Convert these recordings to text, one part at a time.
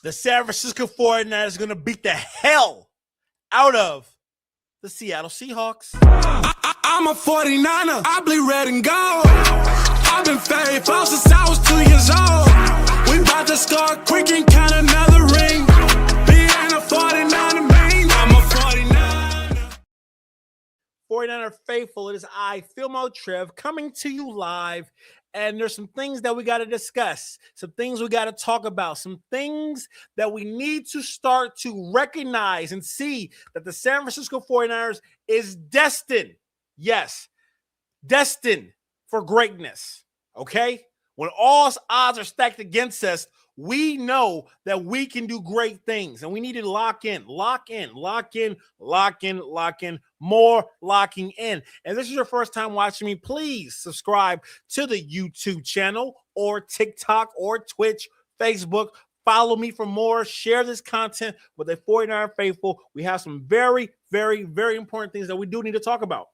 The San Francisco 49ers is going to beat the hell out of the Seattle Seahawks. I'm a 49er. I bleed red and gold. I've been faithful since I was 2 years old. We about to start quick and count another ring. Being a 49er means I'm a 49er. 49er faithful, it is I, Philmo Trev, coming to you live. And there's some things that we got to discuss, some things we got to talk about, some things that we need to start to recognize and see that the San Francisco 49ers is destined, yes, destined for greatness, okay? When all odds are stacked against us, we know that we can do great things, and we need to lock in, more locking in. And this is your first time watching me, please subscribe to the YouTube channel or TikTok or Twitch, Facebook. Follow me for more. Share this content with the 49er faithful. We have some very, very, very important things that we do need to talk about.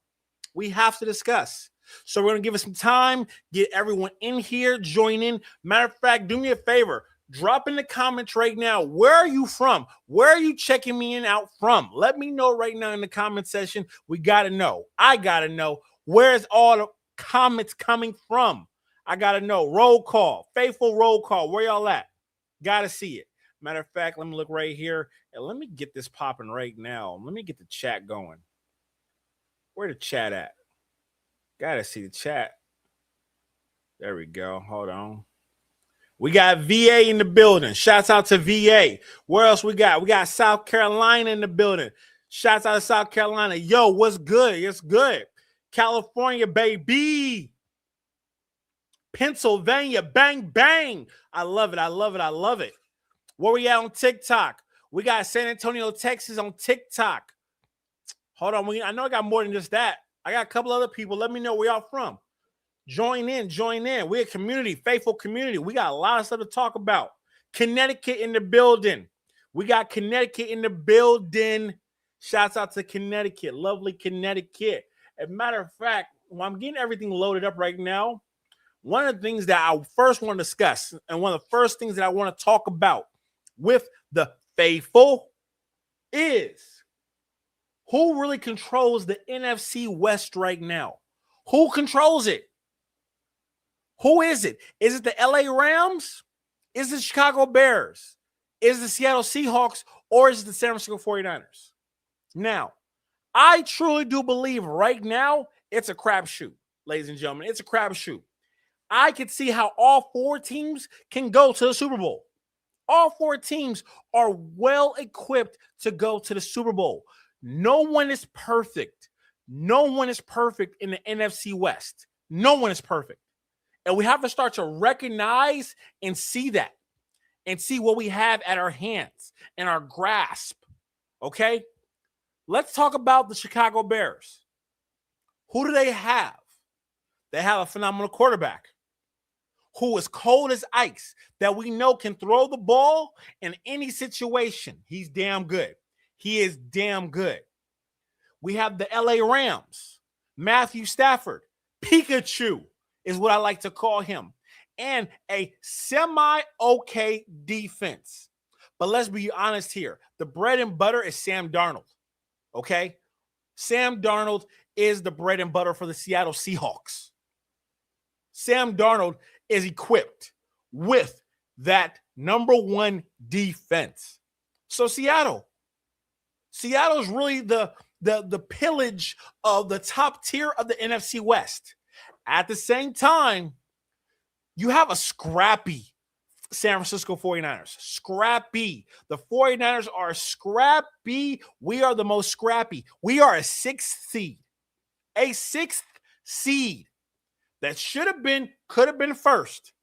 We have to discuss. So we're going to give it some time, get everyone in here, join in. Matter of fact, do me a favor. Drop in the comments right now. Where are you from? Where are you checking me in out from? Let me know right now in the comment section. We got to know. I got to know. Where's all the comments coming from? I got to know. Roll call. Faithful roll call. Where y'all at? Got to see it. Matter of fact, let me look right here. And let me get this popping right now. Let me get the chat going. Where the chat at? Got to see the chat. There we go. Hold on. We got VA in the building. Shouts out to VA. Where else we got? We got South Carolina in the building. Shouts out to South Carolina. Yo, what's good? It's good. California, baby. Pennsylvania, bang, bang. I love it. I love it. I love it. Where we at on TikTok? We got San Antonio, Texas on TikTok. Hold on. I know I got more than just that. I got a couple other people. Let me know where y'all from. Join in. We're a community, faithful community. We got a lot of stuff to talk about. Connecticut in the building. We got Connecticut in the building. Shouts out to Connecticut. Lovely Connecticut. As a matter of fact, when I'm getting everything loaded up right now, one of the things that I first want to discuss and one of the first things that I want to talk about with the faithful is who really controls the NFC West right now? Who controls it? Who is it? Is it the LA Rams? Is it the Chicago Bears? Is it the Seattle Seahawks? Or is it the San Francisco 49ers? Now, I truly do believe right now it's a crapshoot, ladies and gentlemen. It's a crapshoot. I could see how all four teams can go to the Super Bowl. All four teams are well equipped to go to the Super Bowl. No one is perfect. No one is perfect in the NFC West. No one is perfect. And we have to start to recognize and see that and see what we have at our hands and our grasp. Okay? Let's talk about the Chicago Bears. Who do they have? They have a phenomenal quarterback who is cold as ice that we know can throw the ball in any situation. He's damn good. He is damn good. We have the LA Rams, Matthew Stafford, Pikachu is what I like to call him, and a semi-okay defense. But let's be honest here. The bread and butter is Sam Darnold, okay? Sam Darnold is the bread and butter for the Seattle Seahawks. Sam Darnold is equipped with that number one defense. So Seattle's really the pillage of the top tier of the NFC West. At the same time, you have a scrappy San Francisco 49ers. Scrappy. The 49ers are scrappy. We are the most scrappy. We are a sixth seed. A sixth seed that could have been first.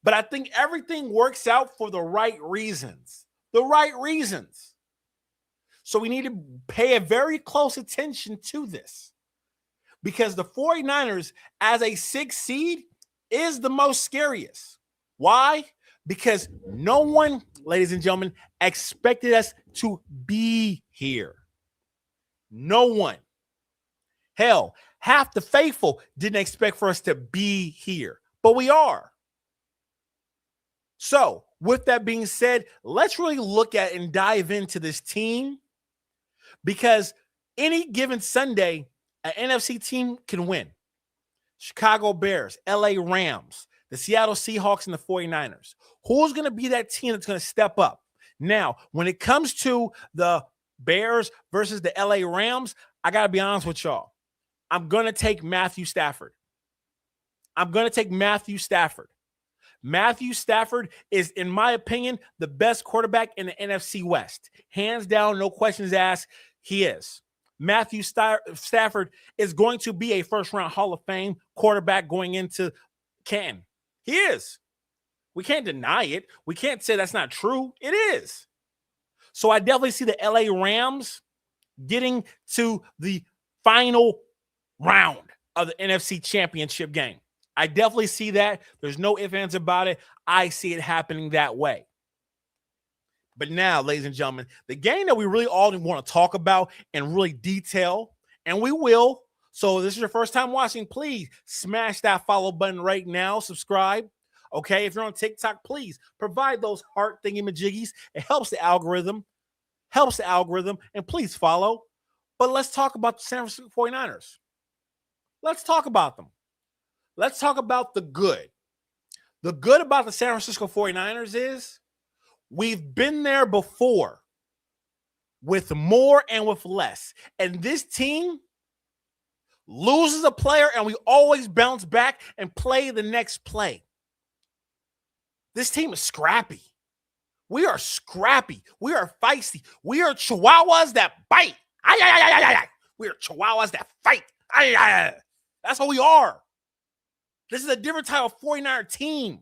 But I think everything works out for the right reasons. The right reasons. So we need to pay a very close attention to this. Because the 49ers, as a sixth seed, is the most scariest. Why? Because no one, ladies and gentlemen, expected us to be here. No one. Hell, half the faithful didn't expect for us to be here. But we are. So with that being said, let's really look at and dive into this team, because any given Sunday, an NFC team can win. Chicago Bears, LA Rams, the Seattle Seahawks, and the 49ers. Who's going to be that team that's going to step up? Now, when it comes to the Bears versus the LA Rams, I got to be honest with y'all. I'm going to take Matthew Stafford. Matthew Stafford is, in my opinion, the best quarterback in the NFC West. Hands down, no questions asked, he is. Matthew Stafford is going to be a first-round Hall of Fame quarterback going into Canton. He is. We can't deny it. We can't say that's not true. It is. So I definitely see the LA Rams getting to the final round of the NFC Championship game. I definitely see that. There's no ifs, ands about it. I see it happening that way. But now, ladies and gentlemen, the game that we really all want to talk about in really detail, and we will. So this is your first time watching, please smash that follow button right now. Subscribe. Okay, if you're on TikTok, please provide those heart thingy-majiggies. It helps the algorithm. And please follow. But let's talk about the San Francisco 49ers. Let's talk about them. Let's talk about the good. The good about the San Francisco 49ers is we've been there before with more and with less. And this team loses a player and we always bounce back and play the next play. This team is scrappy. We are scrappy. We are feisty. We are chihuahuas that bite. We are chihuahuas that fight. That's what we are. This is a different type of 49er team.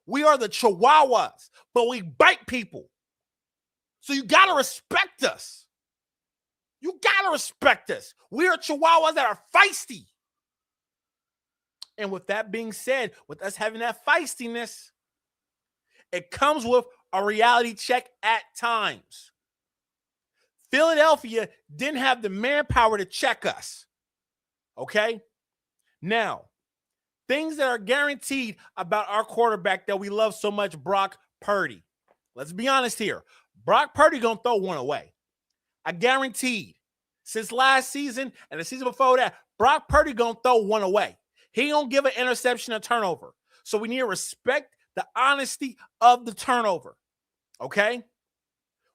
We are the chihuahuas, but we bite people. So you got to respect us. We are chihuahuas that are feisty. And with that being said, with us having that feistiness, it comes with a reality check at times. Philadelphia didn't have the manpower to check us. Okay? Now, things that are guaranteed about our quarterback that we love so much, Brock Purdy. Let's be honest here. Brock Purdy going to throw one away. I guaranteed. Since last season and the season before that, Brock Purdy going to throw one away. He don't give an interception or turnover. So we need to respect the honesty of the turnover. Okay?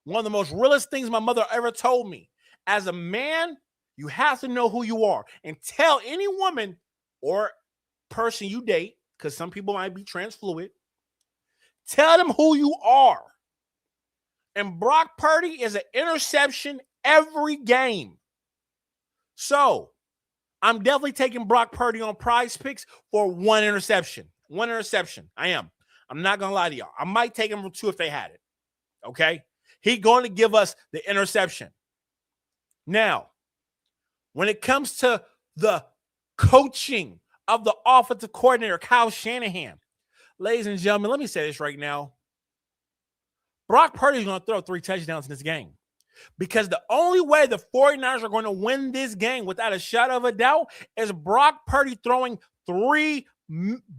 One of the most realest things my mother ever told me. As a man, you have to know who you are. And tell any woman or person you date, because some people might be trans fluid, tell them who you are. And Brock Purdy is an interception every game. So I'm definitely taking Brock Purdy on Prize Picks for one interception. I am. I'm not going to lie to y'all. I might take him for two if they had it. Okay? He's going to give us the interception. Now, when it comes to the coaching of the offensive coordinator, Kyle Shanahan, ladies and gentlemen, let me say this right now. Brock Purdy is going to throw 3 touchdowns in this game, because the only way the 49ers are going to win this game without a shadow of a doubt is Brock Purdy throwing 3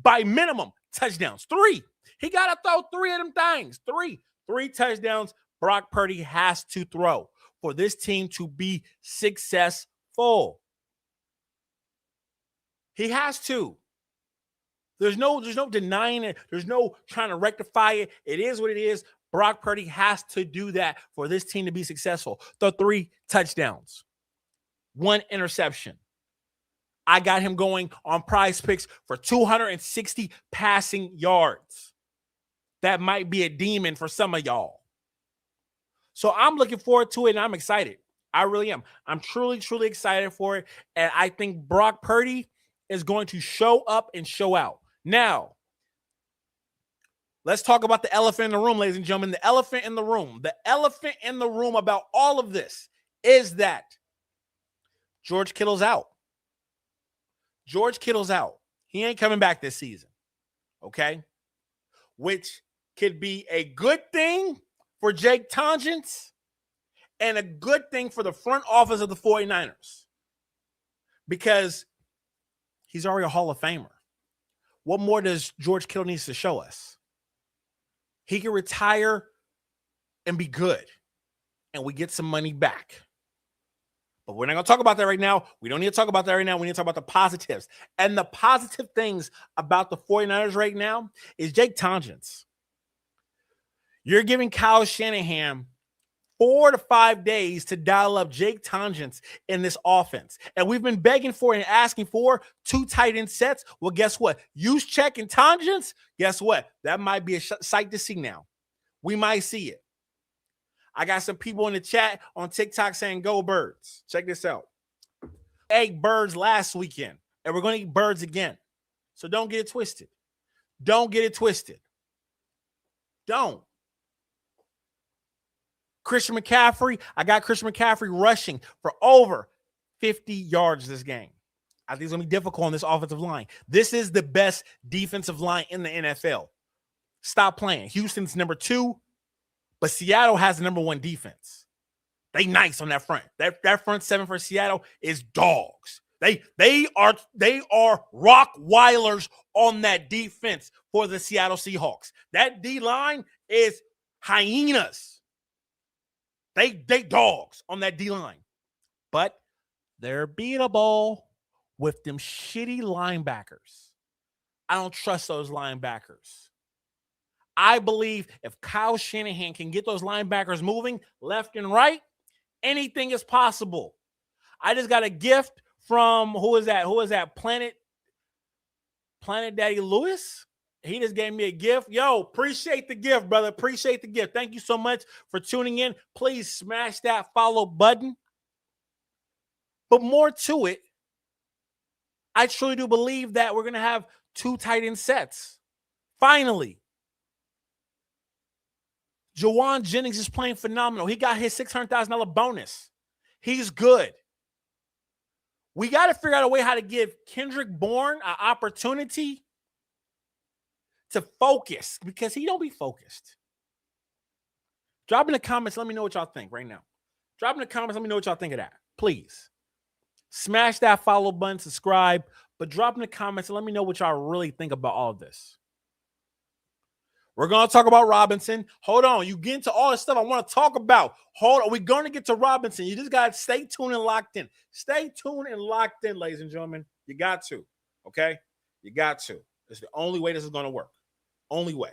by minimum touchdowns. 3. He got to throw 3 of them things. 3 touchdowns Brock Purdy has to throw for this team to be successful. He has to. There's no denying it. There's no trying to rectify it. It is what it is. Brock Purdy has to do that for this team to be successful. Throw 3 touchdowns, 1 interception. I got him going on Prize Picks for 260 passing yards. That might be a demon for some of y'all. So I'm looking forward to it, and I'm excited. I really am. I'm truly, truly excited for it. And I think Brock Purdy is going to show up and show out. Now, let's talk about the elephant in the room, ladies and gentlemen. The elephant in the room. The elephant in the room about all of this is that George Kittle's out. George Kittle's out. He ain't coming back this season. Okay? Which could be a good thing for Jake Tongents and a good thing for the front office of the 49ers, because he's already a Hall of Famer. What more does George Kittle needs to show us? he can retire and be good, and we get some money back. But we're not going to talk about that right now. We don't need to talk about that right now. We need to talk about the positives. And the positive things about the 49ers right now is Jake Tongins. You're giving Kyle Shanahan 4 to 5 days to dial up Jake Tongins in this offense. And we've been begging for and asking for 2 tight end sets. Well, guess what? Juszczyk and Tongins, guess what? That might be a sight to see now. We might see it. I got some people in the chat on TikTok saying, go Birds. Check this out. Ate birds last weekend, and we're going to eat birds again. So don't get it twisted. Don't get it twisted. Don't. Christian McCaffrey, I got Christian McCaffrey rushing for over 50 yards this game. I think it's going to be difficult on this offensive line. This is the best defensive line in the NFL. Stop playing. Houston's number 2. But Seattle has the number 1 defense. They nice on that front. That front 7 for Seattle is dogs. They are Rottweilers on that defense for the Seattle Seahawks. That D-line is hyenas. They dogs on that D-line. But they're beatable with them shitty linebackers. I don't trust those linebackers. I believe if Kyle Shanahan can get those linebackers moving left and right, anything is possible. I just got a gift from, who is that? Planet Daddy Lewis. He just gave me a gift. Yo, appreciate the gift, brother. Appreciate the gift. Thank you so much for tuning in. Please smash that follow button. But more to it, I truly do believe that we're going to have 2 tight end sets. Finally. Jawan Jennings is playing phenomenal. He got his $600,000 bonus. He's good. We got to figure out a way how to give Kendrick Bourne an opportunity to focus, because he don't be focused. Drop in the comments. Let me know what y'all think right now. Drop in the comments. Let me know what y'all think of that. Please. Smash that follow button, subscribe, but drop in the comments and let me know what y'all really think about all of this. We're going to talk about Robinson. Hold on. You get into all the stuff I want to talk about. Hold on. We're going to get to Robinson. You just got to stay tuned and locked in. Stay tuned and locked in, ladies and gentlemen. You got to. Okay? You got to. It's the only way this is going to work. Only way.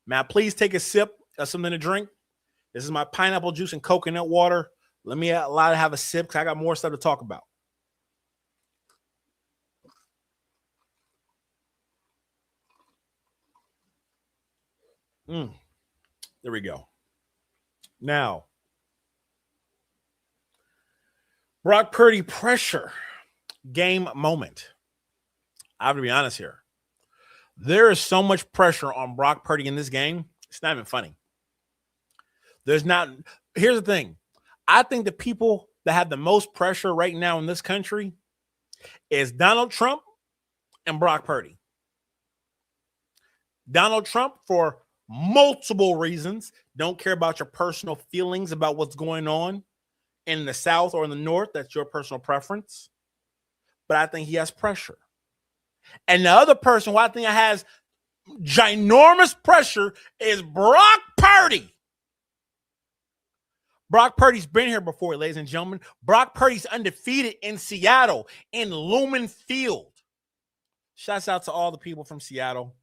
Now, please take a sip of something to drink. This is my pineapple juice and coconut water. Let me allow to have a sip because I got more stuff to talk about. There we go. Now, Brock Purdy pressure game moment. I have to be honest here. There is so much pressure on Brock Purdy in this game. It's not even funny. Here's the thing. I think the people that have the most pressure right now in this country is Donald Trump and Brock Purdy. Donald Trump, for multiple reasons, don't care about your personal feelings about what's going on in the South or in the North. That's your personal preference. But I think he has pressure. And the other person who I think has ginormous pressure is Brock Purdy. Brock Purdy's been here before, ladies and gentlemen. Brock Purdy's undefeated in Seattle, in Lumen Field. Shouts out to all the people from Seattle.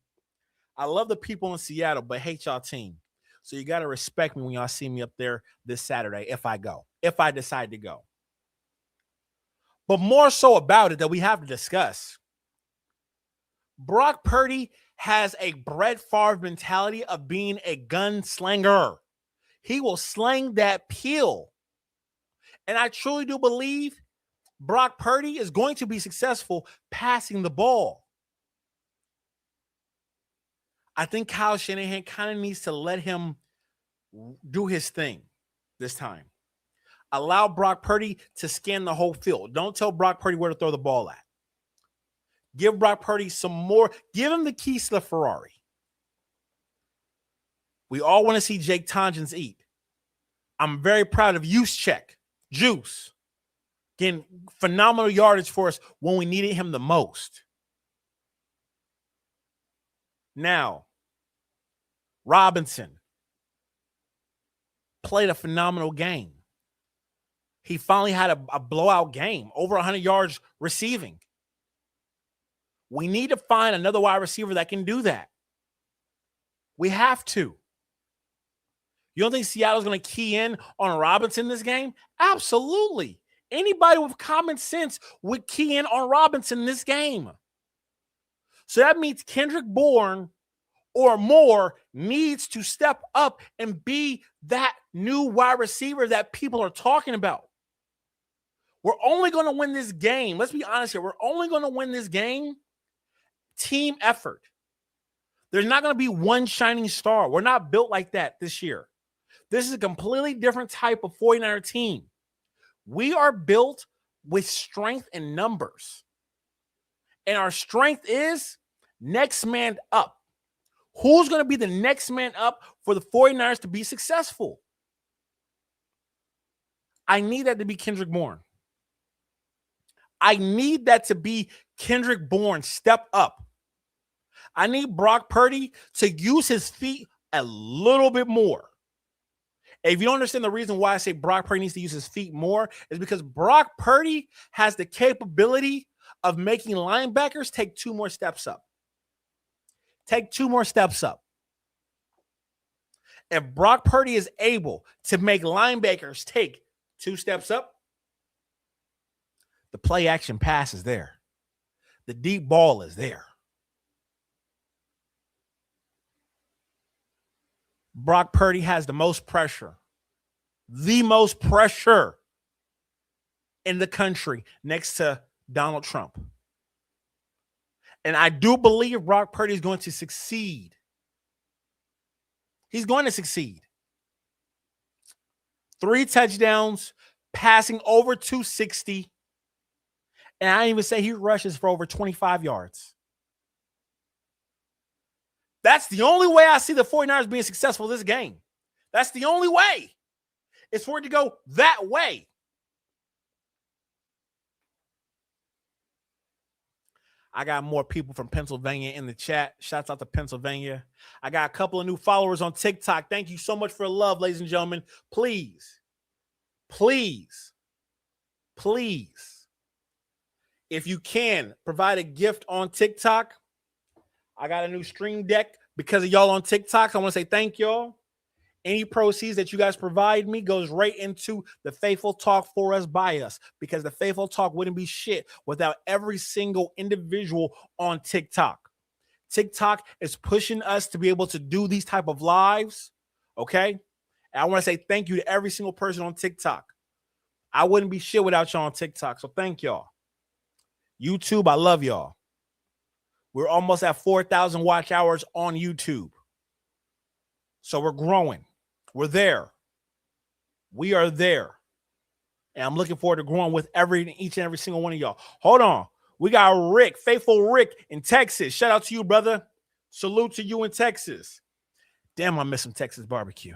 I love the people in Seattle, but hate y'all team. So you got to respect me when y'all see me up there this Saturday if I go, if I decide to go. But more so about it that we have to discuss. Brock Purdy has a Brett Favre mentality of being a gunslinger. He will slang that pill. And I truly do believe Brock Purdy is going to be successful passing the ball. I think Kyle Shanahan kind of needs to let him do his thing this time. Allow Brock Purdy to scan the whole field. Don't tell Brock Purdy where to throw the ball at. Give Brock Purdy some more. Give him the keys to the Ferrari. We all want to see Jake Tongins eat. I'm very proud of Juice. Getting phenomenal yardage for us when we needed him the most. Now, Robinson played a phenomenal game. He finally had a blowout game, over 100 yards receiving. We need to find another wide receiver that can do that. We have to. You don't think Seattle's going to key in on Robinson this game? Absolutely. Anybody with common sense would key in on Robinson this game. So that means Kendrick Bourne or more needs to step up and be that new wide receiver that people are talking about. We're only going to win this game. Let's be honest here. We're only going to win this game team effort. There's not going to be one shining star. We're not built like that this year. This is a completely different type of 49er team. We are built with strength in numbers. And our strength is next man up. Who's going to be the next man up for the 49ers to be successful? I need that to be Kendrick Bourne. I need that to be Kendrick Bourne step up. I need Brock Purdy to use his feet a little bit more. If you don't understand the reason why I say Brock Purdy needs to use his feet more, is because Brock Purdy has the capability of making linebackers take 2 more steps up. Take 2 more steps up. If Brock Purdy is able to make linebackers take 2 steps up, the play action pass is there. The deep ball is there. Brock Purdy has the most pressure in the country next to Donald Trump. And I do believe Brock Purdy is going to succeed. He's going to succeed. 3 touchdowns, passing over 260. And I didn't even say he rushes for over 25 yards. That's the only way I see the 49ers being successful this game. That's the only way. It's for it to go that way. I got more people from Pennsylvania in the chat. Shouts out to Pennsylvania. I got a couple of new followers on TikTok. Thank you so much for the love, ladies and gentlemen. Please, if you can, provide a gift on TikTok. I got a new stream deck because of y'all on TikTok. I want to say thank y'all. Any proceeds that you guys provide me goes right into the Faithful Talk for us, by us, because the Faithful Talk wouldn't be shit without every single individual on TikTok. TikTok is pushing us to be able to do these type of lives, okay? And I want to say thank you to every single person on TikTok. I wouldn't be shit without y'all on TikTok, so thank y'all. YouTube, I love y'all. We're almost at 4,000 watch hours on YouTube. So we're growing. We're there. We are there. And I'm looking forward to growing with each and every single one of y'all. Hold on. We got Rick, Faithful Rick in Texas. Shout out to you, brother. Salute to you in Texas. Damn, I miss some Texas barbecue.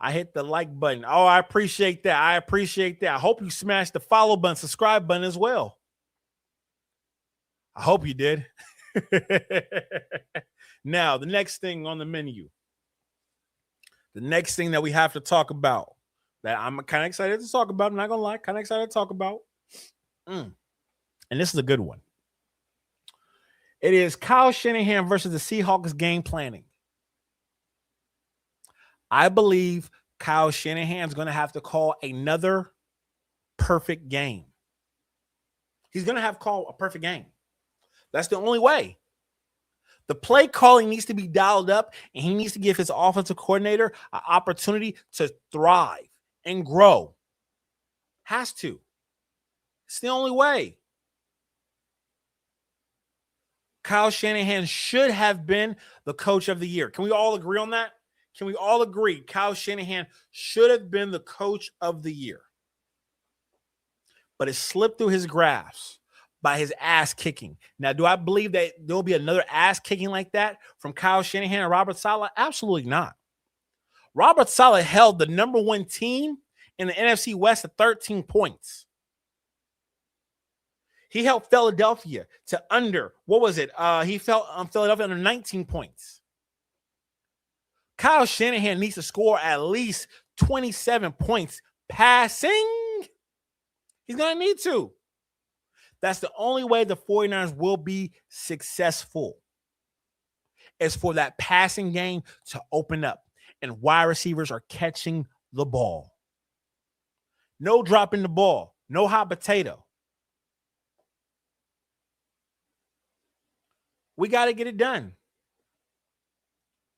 I hit the like button. Oh, I appreciate that. I hope you smashed the follow button, subscribe button as well. I hope you did. Now, the next thing on the menu. The next thing that we have to talk about that I'm kind of excited to talk about. I'm not going to lie. Kind of excited to talk about. And this is a good one. It is Kyle Shanahan versus the Seahawks game planning. I believe Kyle Shanahan is going to have to call another perfect game. He's going to have to call a perfect game. That's the only way. The play calling needs to be dialed up, and he needs to give his offensive coordinator an opportunity to thrive and grow. Has to. It's the only way. Kyle Shanahan should have been the coach of the year. Can we all agree on that? Can we all agree Kyle Shanahan should have been the coach of the year? But it slipped through his grasp by his ass kicking. Now, do I believe that there'll be another ass kicking like that from Kyle Shanahan and Robert Saleh? Absolutely not. Robert Saleh held the number 1 team in the NFC West at 13 points. He helped Philadelphia to under, what was it? He felt Philadelphia under 19 points. Kyle Shanahan needs to score at least 27 points passing. He's going to need to. That's the only way the 49ers will be successful, is for that passing game to open up and wide receivers are catching the ball. No dropping the ball. No hot potato. We got to get it done.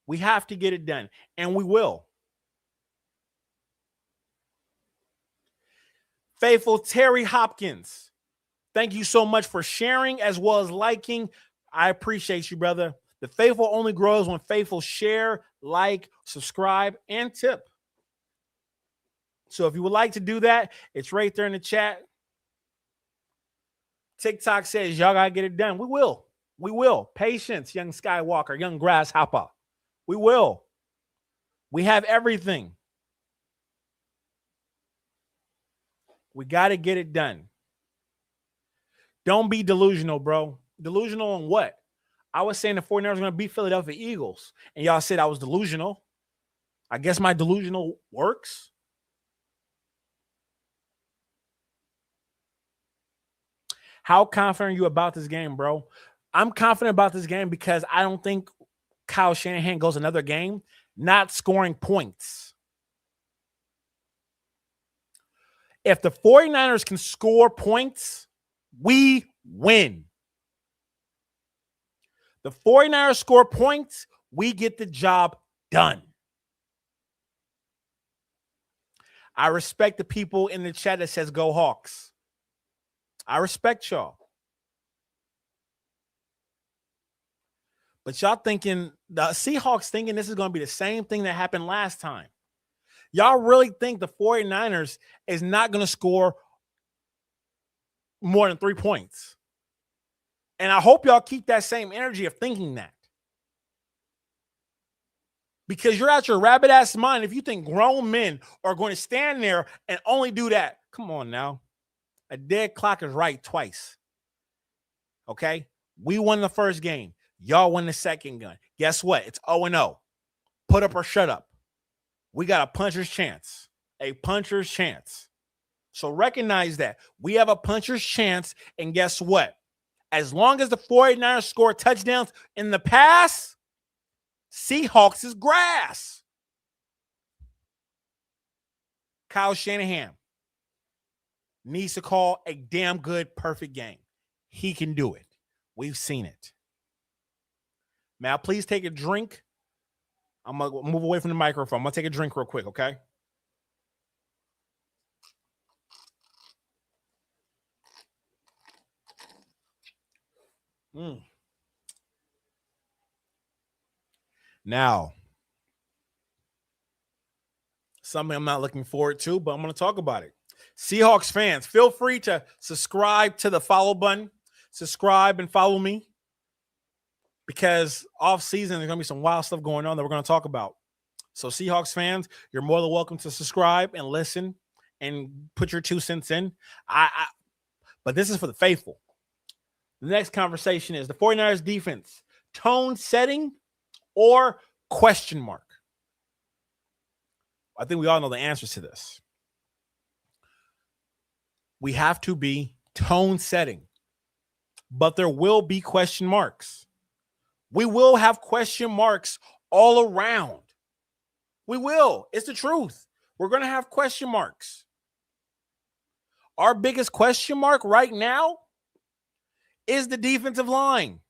We have to get it done, and we will. Faithful Terry Hopkins, thank you so much for sharing as well as liking. I appreciate you, brother. The faithful only grows when faithful share, like, subscribe, and tip. So if you would like to do that, it's right there in the chat. TikTok says y'all got to get it done. We will. We will. Patience, young Skywalker, young grasshopper. We will. We have everything. We got to get it done. Don't be delusional, bro. Delusional on what? I was saying the 49ers are going to beat Philadelphia Eagles, and y'all said I was delusional. I guess my delusional works. How confident are you about this game, bro? I'm confident about this game because I don't think Kyle Shanahan goes another game not scoring points. If the 49ers can score points, we win. The 49ers score points, we get the job done. I respect the people in the chat that says go Hawks. I respect y'all. But y'all thinking, the Seahawks thinking this is going to be the same thing that happened last time. Y'all really think the 49ers is not going to score more than 3 points. And I hope y'all keep that same energy of thinking that. Because you're out your rabbit-ass mind if you think grown men are going to stand there and only do that. Come on now. A dead clock is right twice. Okay? We won the first game. Y'all won the second gun. Guess what? It's 0-0. Put up or shut up. We got a puncher's chance. A puncher's chance. So recognize that. We have a puncher's chance, and guess what? As long as the 49ers score touchdowns in the pass, Seahawks is grass. Kyle Shanahan needs to call a damn good, perfect game. He can do it. We've seen it. Now, please take a drink. I'm going to move away from the microphone. I'm going to take a drink real quick, okay? Now, something I'm not looking forward to, but I'm going to talk about it. Seahawks fans, feel free to subscribe to the follow button. Subscribe and follow me. Because off season, there's going to be some wild stuff going on that we're going to talk about. So Seahawks fans, you're more than welcome to subscribe and listen and put your 2 cents in. But this is for the faithful. The next conversation is the 49ers defense, tone setting or question mark? I think we all know the answers to this. We have to be tone setting, but there will be question marks. We will have question marks all around. We will. It's the truth. We're going to have question marks. Our biggest question mark right now is the defensive line.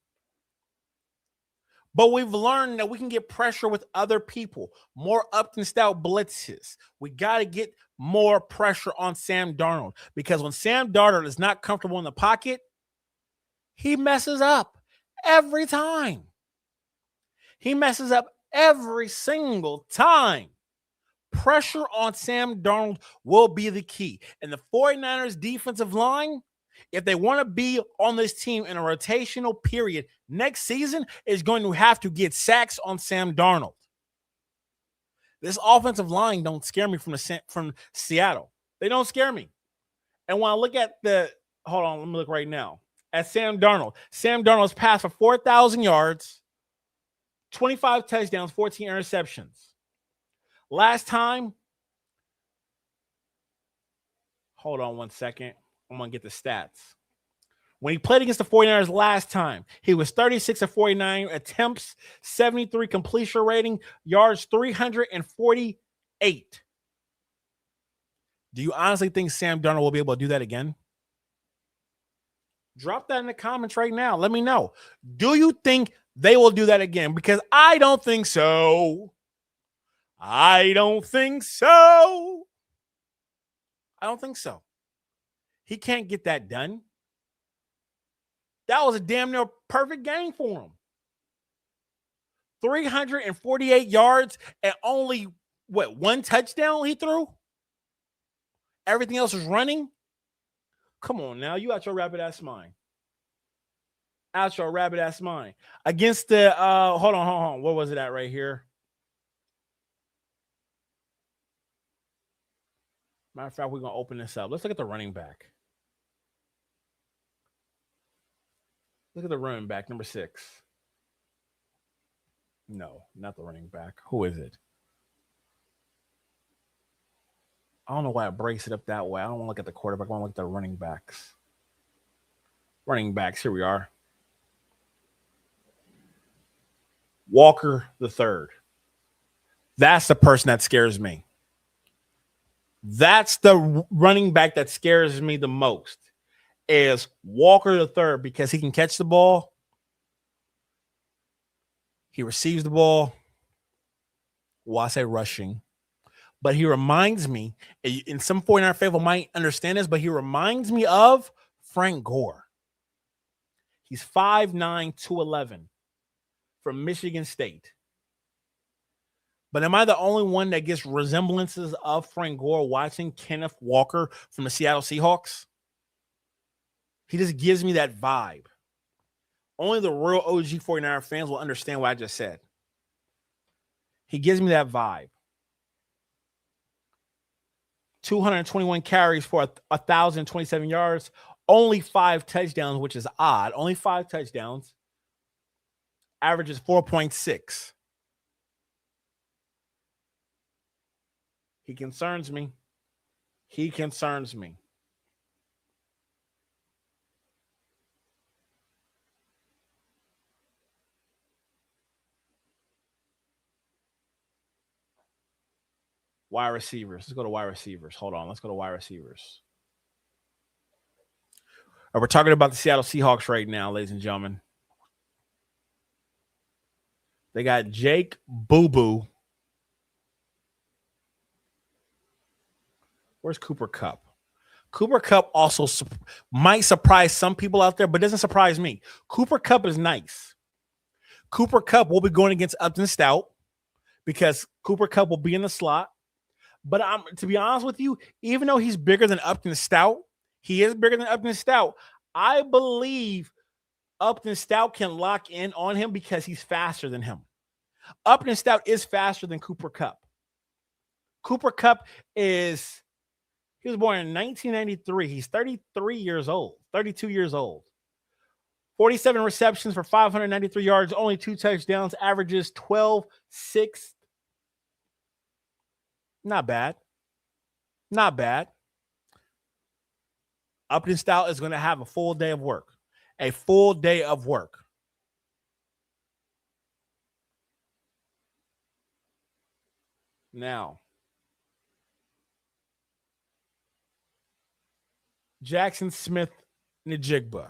But we've learned that we can get pressure with other people, more Upton-style blitzes. We got to get more pressure on Sam Darnold because when Sam Darnold is not comfortable in the pocket, he messes up every time. He messes up every single time. Pressure on Sam Darnold will be the key. And the 49ers defensive line, if they want to be on this team in a rotational period next season, is going to have to get sacks on Sam Darnold. This offensive line don't scare me from Seattle. They don't scare me. And when I look at the hold on, let me look right now. At Sam Darnold. Sam Darnold's passed for 4,000 yards, 25 touchdowns, 14 interceptions. Last time, hold on one second. I'm going to get the stats. When he played against the 49ers last time, he was 36 of 49 attempts, 73 completion rating, yards 348. Do you honestly think Sam Darnold will be able to do that again? Drop that in the comments right now. Let me know. Do you think they will do that again? Because I don't think so. I don't think so. I don't think so. He can't get that done. That was a damn near perfect game for him. 348 yards and only, one touchdown he threw? Everything else was running? Come on now. You out your rabbit ass mind. Out your rabbit ass mind. Against the, hold on. What was it at right here? Matter of fact, we're going to open this up. Let's look at the running back. Look at the running back, number 6. No, not the running back. Who is it? I don't know why it breaks it up that way. I don't want to look at the quarterback. I want to look at the running backs. Running backs, here we are. Walker the third. That's the person that scares me. That's the running back that scares me the most. Is Walker the third, because he can catch the ball. He receives the ball. Well, I say rushing. But he reminds me, and some 49er faithful might understand this, but he reminds me of Frank Gore. He's 5'9", 211 from Michigan State. But am I the only one that gets resemblances of Frank Gore watching Kenneth Walker from the Seattle Seahawks? He just gives me that vibe. Only the real OG 49er fans will understand what I just said. He gives me that vibe. 221 carries for 1,027 yards. Only 5 touchdowns, which is odd. Only 5 touchdowns. Averages 4.6. He concerns me. He concerns me. Wide receivers. Let's go to wide receivers. Hold on. Let's go to wide receivers. We're talking about the Seattle Seahawks right now, ladies and gentlemen. They got Jake Boo Boo. Where's Cooper Kupp? Cooper Kupp also might surprise some people out there, but doesn't surprise me. Cooper Kupp is nice. Cooper Kupp will be going against Upton Stout because Cooper Kupp will be in the slot. But to be honest with you, even though he's bigger than Upton Stout, he is bigger than Upton Stout. I believe Upton Stout can lock in on him because he's faster than him. Upton Stout is faster than Cooper Kupp. Cooper Kupp he was born in 1993. He's 32 years old. 47 receptions for 593 yards, only 2 touchdowns, averages 12-6. Not bad. Not bad. Upton Stout is going to have a full day of work. A full day of work. Now, Jackson Smith-Njigba.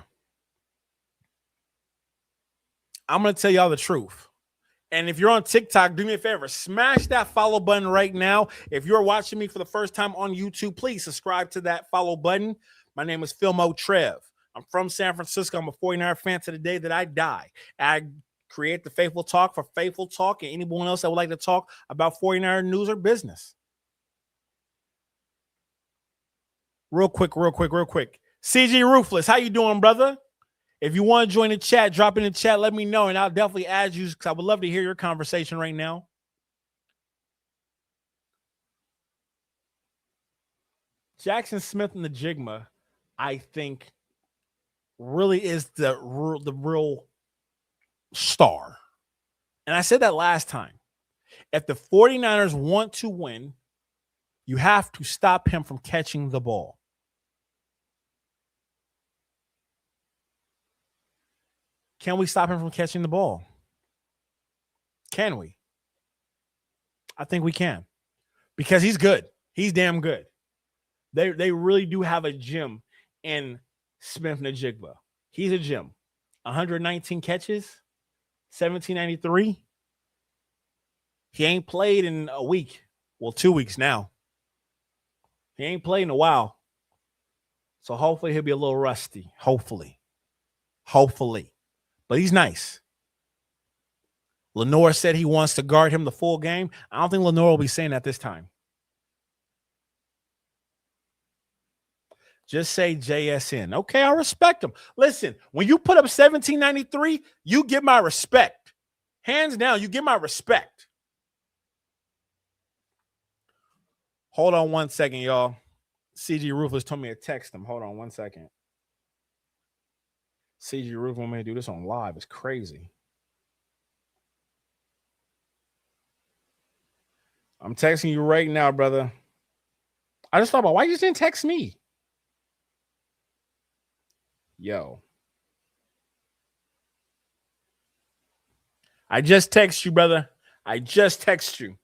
I'm going to tell y'all the truth. And if you're on TikTok, do me a favor. Smash that follow button right now. If you're watching me for the first time on YouTube, please subscribe to that follow button. My name is Philmo Trev. I'm from San Francisco. I'm a 49er fan to the day that I die. I create the Faithful Talk for Faithful Talk and anyone else that would like to talk about 49er news or business. Real quick. CG Ruthless, how you doing, brother? If you want to join the chat, drop in the chat. Let me know, and I'll definitely add you because I would love to hear your conversation right now. Jackson Smith-Njigba, I think, really is the real star. And I said that last time. If the 49ers want to win, you have to stop him from catching the ball. Can we stop him from catching the ball? Can we? I think we can. Because he's good. He's damn good. They really do have a gem in Smith-Njigba. He's a gem. 119 catches, 1793. He ain't played in a week. Well, 2 weeks now. He ain't played in a while. So hopefully he'll be a little rusty. Hopefully. But he's nice. Lenore said he wants to guard him the full game. I don't think Lenore will be saying that this time. Just say JSN. Okay, I respect him. Listen, when you put up 1793, you get my respect. Hands down, you get my respect. Hold on 1 second, y'all. CG Ruthless told me to text him. Hold on 1 second. CG Ruthless want me to do this on live. It's crazy. I'm texting you right now, brother. I just thought about why you just didn't text me. Yo. I just text you, brother. I just text you.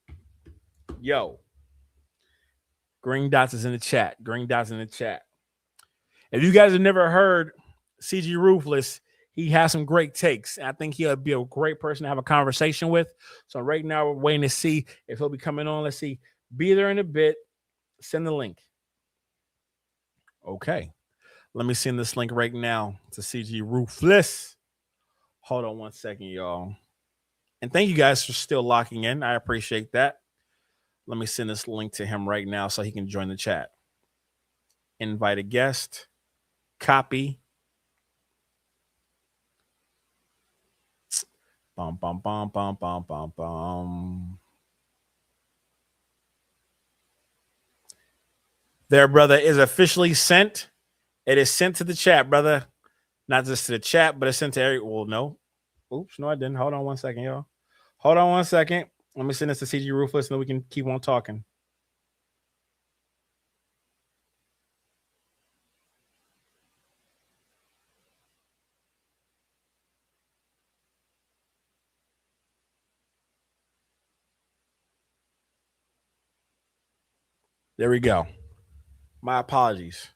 Yo. Green Dots is in the chat. Green Dots in the chat. If you guys have never heard CG Ruthless, he has some great takes. I think he'll be a great person to have a conversation with. So right now we're waiting to see if he'll be coming on. Let's see. Be there in a bit. Send the link. Okay. Let me send this link right now to CG Ruthless. Hold on 1 second, y'all. And thank you guys for still locking in. I appreciate that. Let me send this link to him right now so he can join the chat. Invite a guest. Copy. Bum, bum, bum, bum, bum, bum, bum. There, brother, is officially sent. It is sent to the chat, brother. Not just to the chat, but it's sent to every. Well, no. Oops, no, I didn't. Hold on 1 second, y'all. Hold on 1 second. Let me send this to CG Ruthless, and then we can keep on talking. There we go. My apologies.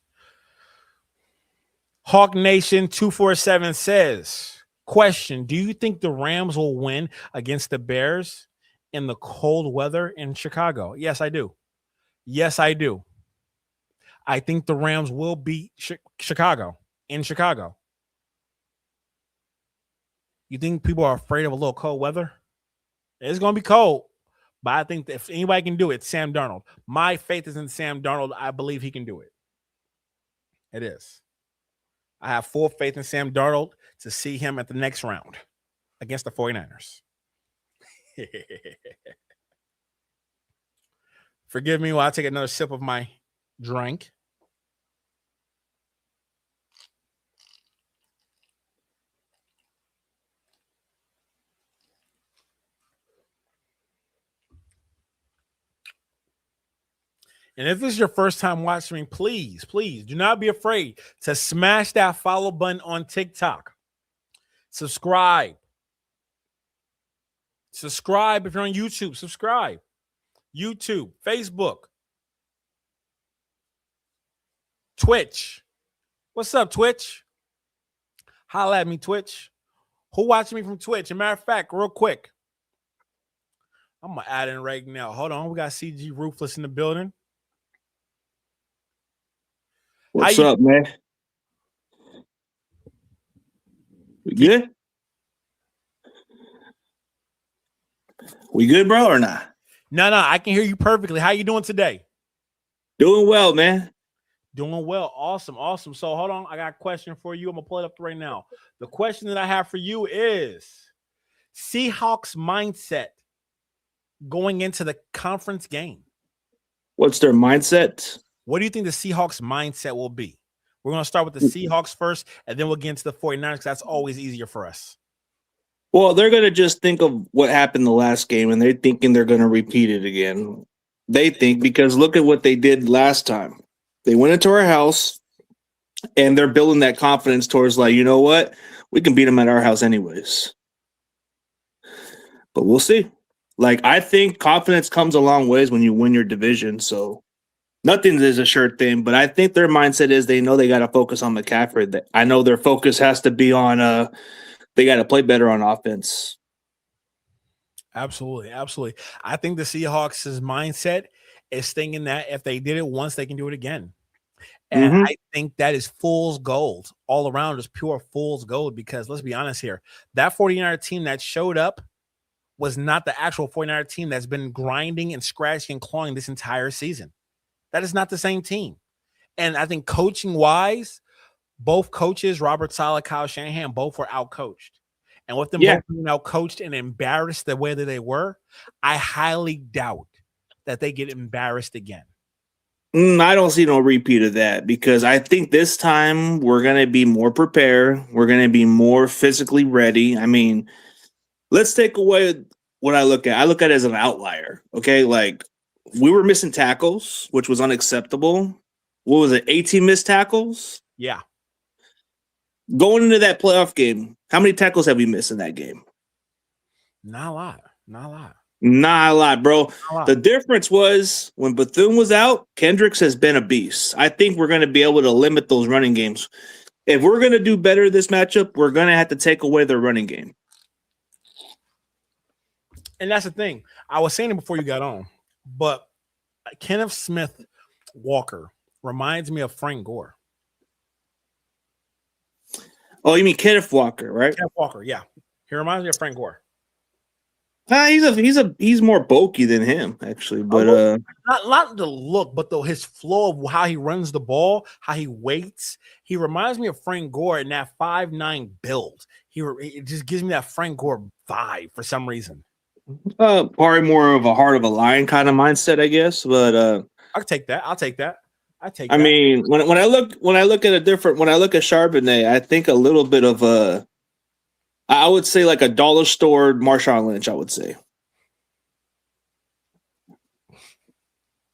Hawk Nation 247 says, question, do you think the Rams will win against the Bears in the cold weather in Chicago? Yes, I do. Yes, I do. I think the Rams will beat Chicago in Chicago. You think people are afraid of a little cold weather? It's going to be cold, but I think that if anybody can do it, it's Sam Darnold. My faith is in Sam Darnold. I believe he can do it. It is. I have full faith in Sam Darnold to see him at the next round against the 49ers. Forgive me while I take another sip of my drink. And if this is your first time watching me, please do not be afraid to smash that follow button on TikTok. Subscribe. Subscribe if you're on YouTube. Subscribe. YouTube, Facebook, Twitch. What's up, Twitch? Holla at me, Twitch. Who watching me from Twitch? As a matter of fact, real quick, I'm going to add in right now. Hold on. We got CG Ruthless in the building. What's up, man? We good? We good, bro, or not? No, I can hear you perfectly. How you doing today? Doing well, man. Doing well. Awesome. So hold on. I got a question for you. I'm going to pull it up right now. The question that I have for you is Seahawks mindset going into the conference game. What's their mindset? What do you think the Seahawks mindset will be? We're going to start with the Seahawks first, and then we'll get into the 49ers because that's always easier for us. Well, they're going to just think of what happened the last game, and they're thinking they're going to repeat it again. They think, because look at what they did last time. They went into our house, and they're building that confidence towards, like, you know what? We can beat them at our house anyways. But we'll see. Like, I think confidence comes a long ways when you win your division, so nothing is a sure thing, but I think their mindset is they know they got to focus on McCaffrey. I know their focus has to be on they got to play better on offense. Absolutely. I think the Seahawks' mindset is thinking that if they did it once, they can do it again. And I think that is fool's gold all around, just pure fool's gold, because let's be honest here, that 49er team that showed up was not the actual 49er team that's been grinding and scratching and clawing this entire season. That is not the same team. And I think coaching-wise, both coaches, Robert Saleh, Kyle Shanahan, both were outcoached. And with them both being outcoached and embarrassed the way that they were, I highly doubt that they get embarrassed again. I don't see no repeat of that, because I think this time we're going to be more prepared. We're going to be more physically ready. I mean, let's take away what I look at. I look at it as an outlier, okay? Like, we were missing tackles, which was unacceptable. What was it, 18 missed tackles? Yeah. Going into that playoff game, how many tackles have we missed in that game? Not a lot, bro. The difference was when Bethune was out, Kendricks has been a beast. I think we're going to be able to limit those running games. If we're going to do better this matchup, we're going to have to take away their running game. And that's the thing. I was saying it before you got on, but Kenneth Smith Walker reminds me of Frank Gore. Oh, you mean Kenneth Walker, right? Kenneth Walker, yeah. He reminds me of Frank Gore. He's more bulky than him, actually. But not the look, but his flow of how he runs the ball, how he waits. He reminds me of Frank Gore in that 5'9" build. It just gives me that Frank Gore vibe for some reason. Probably more of a heart of a lion kind of mindset, I guess. But I'll take that. I mean, when I look at Charbonnet, I think a little bit of I would say like a dollar store Marshawn Lynch, I would say.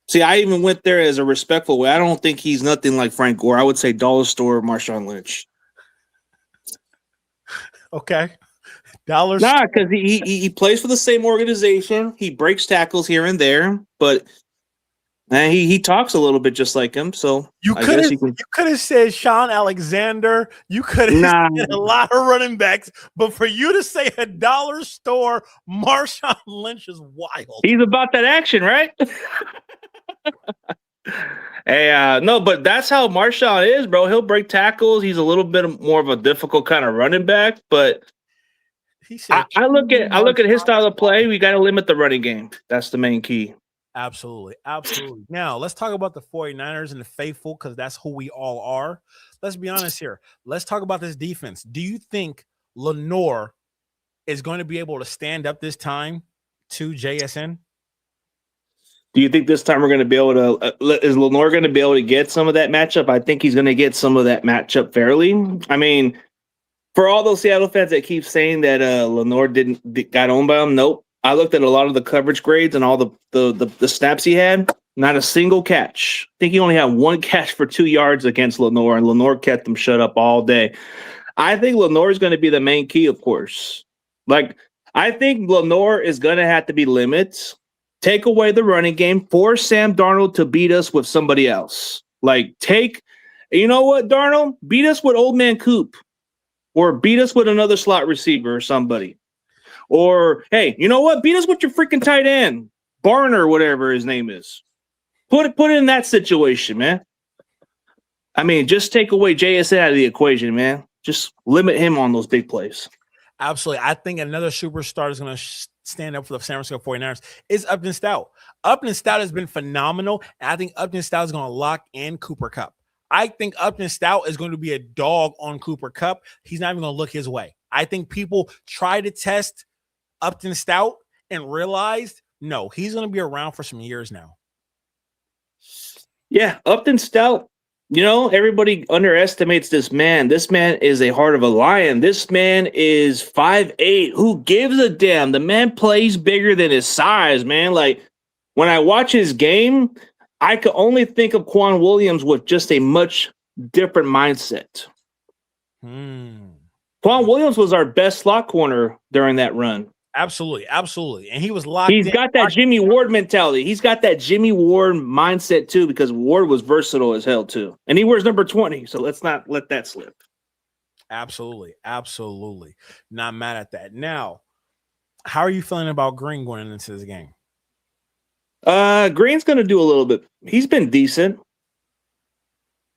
See, I even went there as a respectful way. I don't think he's nothing like Frank Gore. I would say dollar store Marshawn Lynch. Okay. Dollars. Nah, because he plays for the same organization. He breaks tackles here and there, but he talks a little bit just like him. So you could have said Sean Alexander. You could have said a lot of running backs, but for you to say a dollar store Marshawn Lynch is wild. He's about that action, right? Hey, no, but that's how Marshawn is, bro. He'll break tackles. He's a little bit more of a difficult kind of running back, but I look at his style of play. We got to limit the running game. That's the main key. Absolutely. Now, let's talk about the 49ers and the faithful, because that's who we all are. Let's be honest here. Let's talk about this defense. Do you think Lenore is going to be able to stand up this time to JSN? Do you think this time we're going to be able to is Lenore going to be able to get some of that matchup? I think he's going to get some of that matchup fairly. I mean, for all those Seattle fans that keep saying that Lenore got owned by him, nope. I looked at a lot of the coverage grades and all the snaps he had. Not a single catch. I think he only had one catch for 2 yards against Lenore, and Lenore kept him shut up all day. I think Lenore is going to be the main key, of course. Like, I think Lenore is going to have to be limits. Take away the running game. Force Sam Darnold to beat us with somebody else. Like, you know what, Darnold? Beat us with Old Man Coop. Or beat us with another slot receiver or somebody. Or, hey, you know what? Beat us with your freaking tight end. Barner, or whatever his name is. Put it in that situation, man. I mean, just take away JSN out of the equation, man. Just limit him on those big plays. Absolutely. I think another superstar is going to stand up for the San Francisco 49ers is Upton Stout. Upton Stout has been phenomenal, and I think Upton Stout is going to lock in Cooper Kupp. I think Upton Stout is going to be a dog on Cooper Kupp. He's not even going to look his way. I think people try to test Upton Stout and realized, no, he's going to be around for some years now. Yeah, Upton Stout, You know, everybody underestimates this man. This man is a heart of a lion. This man is 5'8". Who gives a damn? The man plays bigger than his size, man. Like, when I watch his game, I could only think of Quan Williams with just a much different mindset. Quan Williams was our best slot corner during that run. Absolutely, absolutely. And he was locked in. He's got that Jimmy Ward mentality. He's got that Jimmy Ward mindset too, because Ward was versatile as hell too. And he wears number 20, so let's not let that slip. Absolutely, absolutely. Not mad at that. Now, how are you feeling about Green going into this game? Green's going to do a little bit. He's been decent.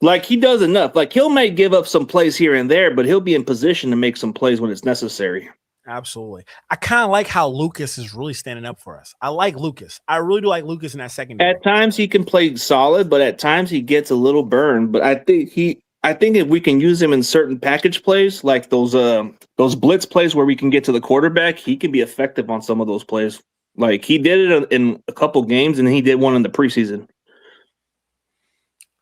Like, he does enough. Like, he'll may give up some plays here and there, but he'll be in position to make some plays when it's necessary. Absolutely. I kind of like how Lucas is really standing up for us. I like Lucas. I really do like Lucas in that second. At times he can play solid, but at times he gets a little burned. But I think if we can use him in certain package plays, like those blitz plays where we can get to the quarterback, he can be effective on some of those plays. Like, he did it in a couple games, and he did one in the preseason.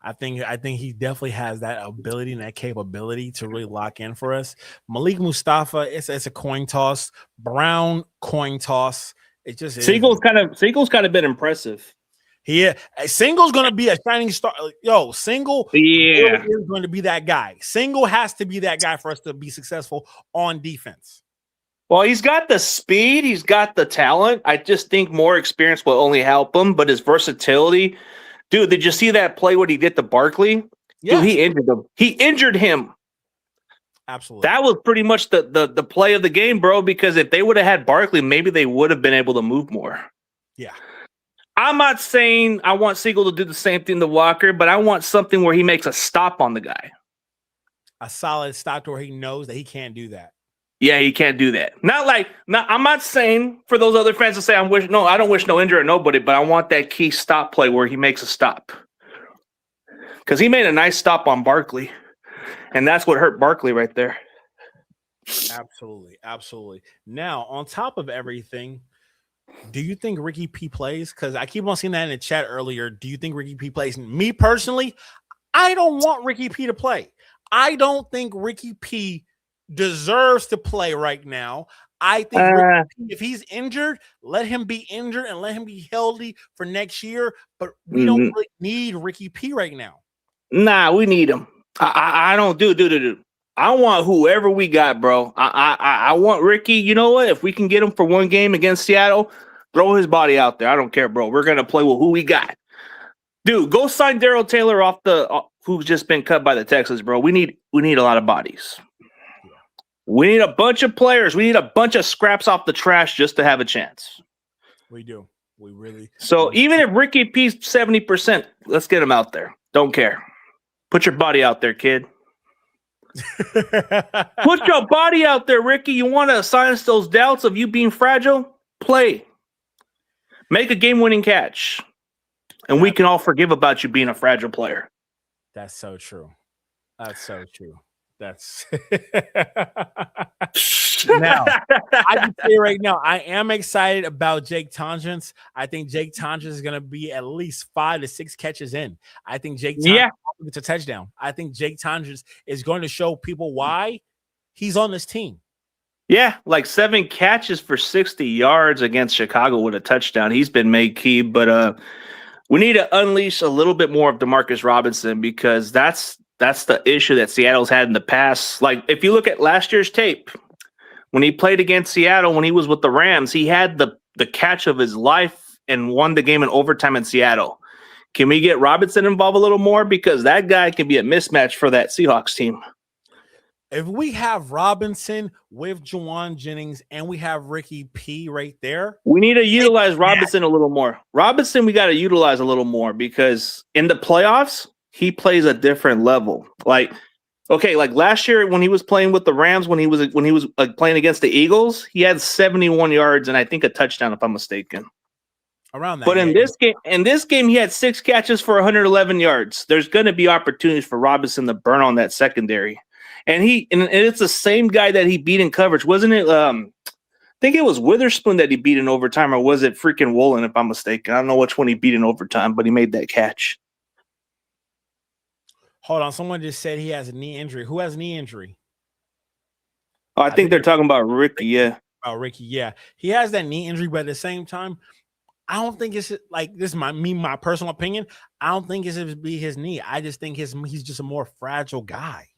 I think he definitely has that ability and that capability to really lock in for us. Malik Mustafa, it's a coin toss. Brown, coin toss. It just Siegel's kind of been impressive. Single's going to be a shining star. Yo, Single is going to be that guy. Single has to be that guy for us to be successful on defense. Well, he's got the speed. He's got the talent. I just think more experience will only help him, but his versatility. Dude, did you see that play what he did to Barkley? Yeah, he injured him. He injured him. Absolutely. That was pretty much the play of the game, bro, because if they would have had Barkley, maybe they would have been able to move more. Yeah. I'm not saying I want Siegel to do the same thing to Walker, but I want something where he makes a stop on the guy. A solid stop to where he knows that he can't do that. Yeah, he can't do that. I'm not saying for those other fans to say I don't wish no injury or nobody, but I want that key stop play where he makes a stop. Because he made a nice stop on Barkley, and that's what hurt Barkley right there. Absolutely, absolutely. Now, on top of everything, do you think Ricky P plays? Because I keep on seeing that in the chat earlier. Do you think Ricky P plays? Me personally, I don't want Ricky P to play. I don't think Ricky P deserves to play right now. I think if he's injured, let him be injured and let him be healthy for next year. But we don't really need Ricky P right now. Nah, we need him. I don't do. I want whoever we got, bro. I want Ricky. You know what? If we can get him for one game against Seattle, throw his body out there. I don't care, bro. We're gonna play with who we got. Dude, go sign Darrell Taylor off who's just been cut by the Texans, bro. We need a lot of bodies. We need a bunch of players. We need a bunch of scraps off the trash just to have a chance. We do. We really. So even if Ricky P's 70%, let's get him out there. Don't care. Put your body out there, kid. Put your body out there, Ricky. You want to silence those doubts of you being fragile? Play. Make a game-winning catch. And we can all forgive about you being a fragile player. That's so true. That's so true. That's now. I can say right now, I am excited about Jake Tongence. I think Jake Tongence is going to be at least 5 to 6 catches in. I think Jake Tongence gets a touchdown. I think Jake Tongence is going to show people why he's on this team. Yeah, like 7 catches for 60 yards against Chicago with a touchdown. He's been made key, but we need to unleash a little bit more of Demarcus Robinson because that's the issue that Seattle's had in the past. Like, if you look at last year's tape, when he played against Seattle, when he was with the Rams, he had the catch of his life and won the game in overtime in Seattle. Can we get Robinson involved a little more? Because that guy can be a mismatch for that Seahawks team. If we have Robinson with Juwan Jennings and we have Ricky P right there, we need to utilize Robinson a little more. Robinson, we got to utilize a little more because in the playoffs, he plays a different level. Like last year when he was playing with the Rams, when he was playing against the Eagles, he had 71 yards and I think a touchdown, if I'm mistaken. Around that. But in this game, he had 6 catches for 111 yards. There's going to be opportunities for Robinson to burn on that secondary, and it's the same guy that he beat in coverage, wasn't it? I think it was Witherspoon that he beat in overtime, or was it freaking Woolen, if I'm mistaken? I don't know which one he beat in overtime, but he made that catch. Hold on. Someone just said he has a knee injury. Who has a knee injury? Oh, I think they're talking about Ricky. Yeah. Oh, Ricky. Yeah. He has that knee injury, but at the same time, I don't think it's like this is my personal opinion. I don't think it's be his knee. I just think he's just a more fragile guy.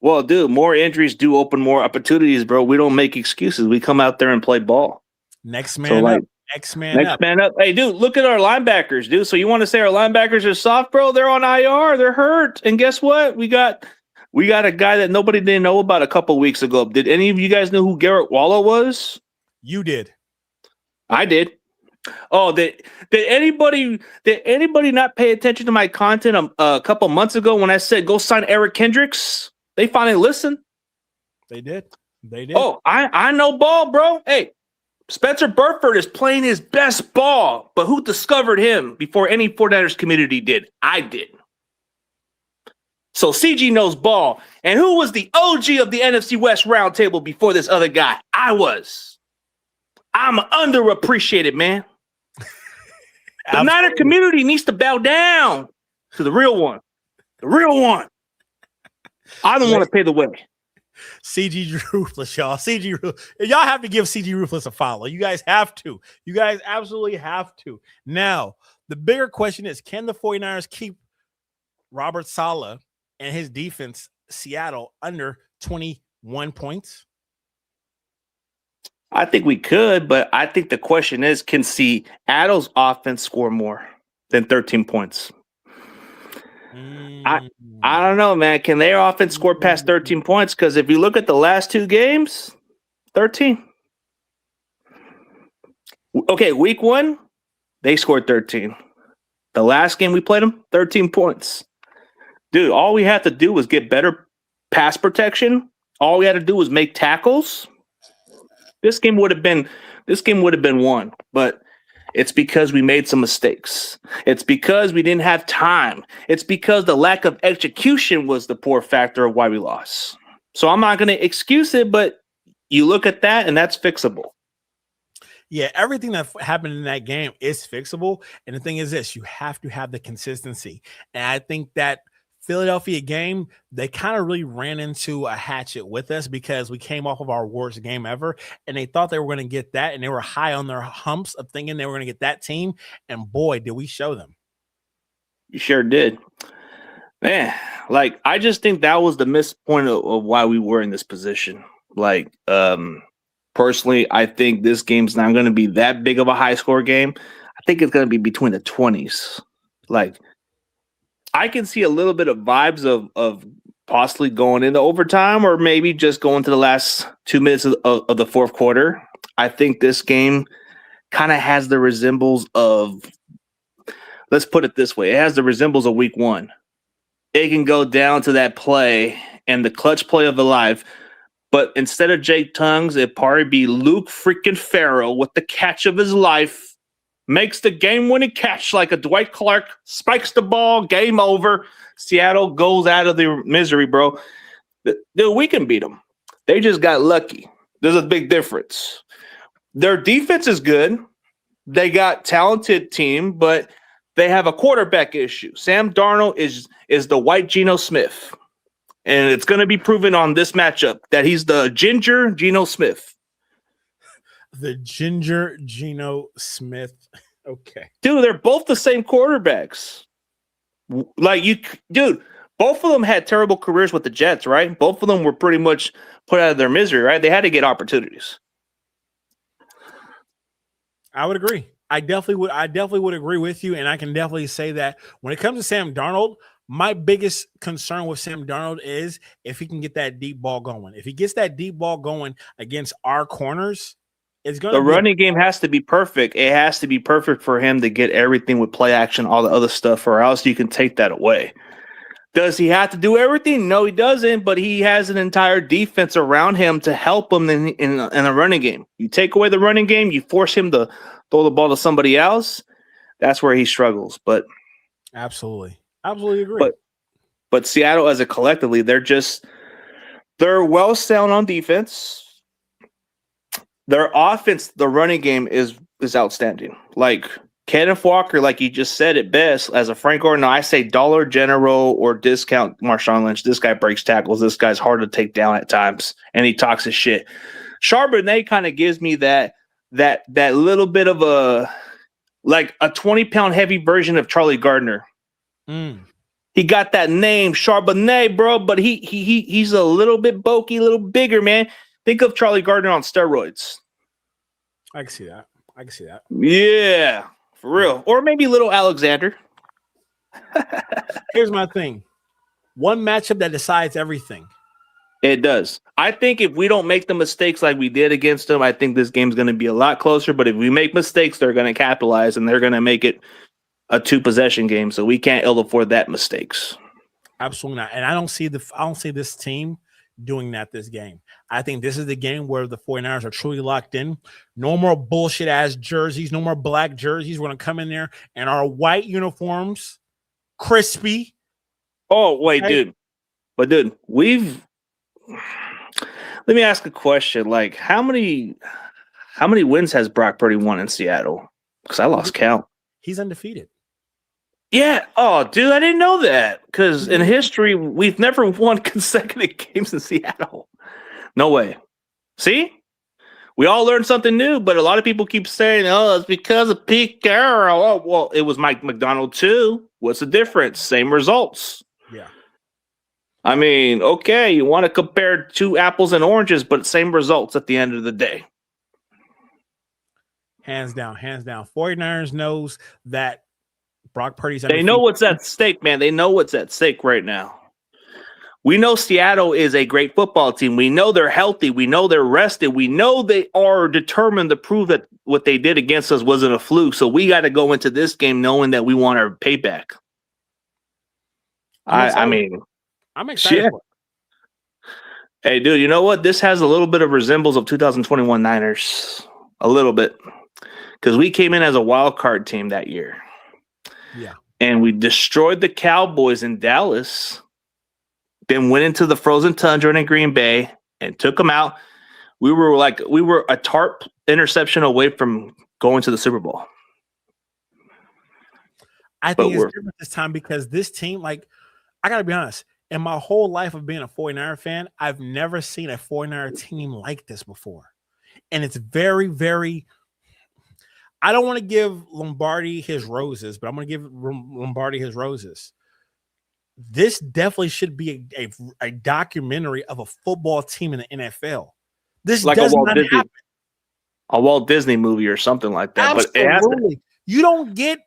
Well, dude, more injuries do open more opportunities, bro. We don't make excuses. We come out there and play ball. Next man up. Next man up. Hey, dude, look at our linebackers, dude. So you want to say our linebackers are soft, bro? They're on IR. They're hurt. And guess what? We got a guy that nobody didn't know about a couple weeks ago. Did any of you guys know who Garrett Waller was? You did. I did. Oh, did anybody not pay attention to my content a couple months ago when I said go sign Eric Kendricks? They finally listened. They did. Oh, I know ball, bro. Hey, Spencer Burford is playing his best ball, but who discovered him before any 49ers community did? I did. So CG knows ball. And who was the OG of the NFC West roundtable before this other guy? I was. I'm underappreciated, man. The Niner community needs to bow down to the real one. The real one. I don't want to pay the way. CG Ruthless, y'all. CG Ruthless. Y'all have to give CG Ruthless a follow. You guys have to. You guys absolutely have to. Now, the bigger question is, can the 49ers keep Robert Saleh and his defense, Seattle, under 21 points? I think we could, but I think the question is, can Seattle's offense score more than 13 points? I don't know, man. Can their offense score past 13 points? Because if you look at the last two games, 13. Okay, week 1, they scored 13. The last game we played them, 13 points. Dude, all we had to do was get better pass protection. All we had to do was make tackles. This game would have been won, but it's because we made some mistakes. It's because we didn't have time. It's because the lack of execution was the poor factor of why we lost. So I'm not going to excuse it, but you look at that and that's fixable. Yeah, everything that happened in that game is fixable. And the thing is this, you have to have the consistency. And I think that Philadelphia game, they kind of really ran into a hatchet with us because we came off of our worst game ever, and they thought they were going to get that, and they were high on their humps of thinking they were going to get that team, and boy, did we show them. You sure did. Man, like, I just think that was the missed point of why we were in this position. Like, personally, I think this game's not going to be that big of a high-score game. I think it's going to be between the 20s. Like, I can see a little bit of vibes of possibly going into overtime or maybe just going to the last 2 minutes of the fourth quarter. I think this game kind of has the resembles of, let's put it this way, it has the resembles of week 1. It can go down to that play and the clutch play of the life, but instead of Jake Tongues, it'd probably be Luke freaking Farrell with the catch of his life. Makes the game-winning catch like a Dwight Clark, spikes the ball, game over. Seattle goes out of their misery, bro. Dude, we can beat them. They just got lucky. There's a big difference. Their defense is good. They got talented team, but they have a quarterback issue. Sam Darnold is the white Geno Smith, and it's going to be proven on this matchup that he's the ginger Geno Smith. The ginger Geno Smith. Okay. Dude, they're both the same quarterbacks. Dude, both of them had terrible careers with the Jets, right? Both of them were pretty much put out of their misery, right? They had to get opportunities. I would agree. I definitely would agree with you. And I can definitely say that when it comes to Sam Darnold, my biggest concern with Sam Darnold is if he can get that deep ball going. If he gets that deep ball going against our corners, the running game has to be perfect. It has to be perfect for him to get everything with play action, all the other stuff, or else you can take that away. Does he have to do everything? No, he doesn't, but he has an entire defense around him to help him in a running game. You take away the running game, you force him to throw the ball to somebody else, that's where he struggles. But absolutely agree. But Seattle as a collectively, they're well sound on defense. Their offense, the running game is outstanding. Like, Kenneth Walker, like you just said it best, as a Frank Gore, no, I say Dollar General or discount Marshawn Lynch. This guy breaks tackles. This guy's hard to take down at times, and he talks his shit. Charbonnet kind of gives me that little bit of a 20-pound heavy version of Charlie Gardner. He got that name Charbonnet, bro, but he's a little bit bulky, a little bigger, man. Think of Charlie Gardner on steroids. I can see that. Yeah, for real. Or maybe little Alexander. Here's my thing. One matchup that decides everything. It does. I think if we don't make the mistakes like we did against them, I think this game's going to be a lot closer. But if we make mistakes, they're going to capitalize, and they're going to make it a 2-possession game. So we can't ill afford that mistakes. Absolutely not. And I don't see this team doing that this game. I think this is the game where the 49ers are truly locked in. No more bullshit ass jerseys, no more black jerseys. We're going to come in there and our white uniforms, crispy. Oh, wait, right? dude. But dude, let me ask a question. Like, how many wins has Brock Purdy won in Seattle? Because I lost count. He's undefeated. Yeah. Oh, dude, I didn't know that. Because in history, we've never won consecutive games in Seattle. No way. See? We all learned something new, but a lot of people keep saying, oh, it's because of Pete Carroll. Oh, well, it was Mike McDonald too. What's the difference? Same results. Yeah. I mean, okay, you want to compare two apples and oranges, but same results at the end of the day. Hands down. 49ers knows that Brock Purdy's undefeated. They know what's at stake, man. They know what's at stake right now. We know Seattle is a great football team. We know they're healthy. We know they're rested. We know they are determined to prove that what they did against us wasn't a fluke. So we got to go into this game knowing that we want our payback. I'm excited for it. Hey, dude, you know what? This has a little bit of resemblance of 2021 Niners. A little bit. Because we came in as a wild card team that year. Yeah. And we destroyed the Cowboys in Dallas. Then went into the frozen tundra in Green Bay and took them out. We were a TARP interception away from going to the Super Bowl. I think it's different this time because this team, I got to be honest, in my whole life of being a 49er fan, I've never seen a 49er team like this before. And it's very, very – I don't want to give Lombardi his roses, but I'm going to give Lombardi his roses. This definitely should be a documentary of a football team in the NFL. This does not happen. A Walt Disney movie or something like that. Absolutely. You don't get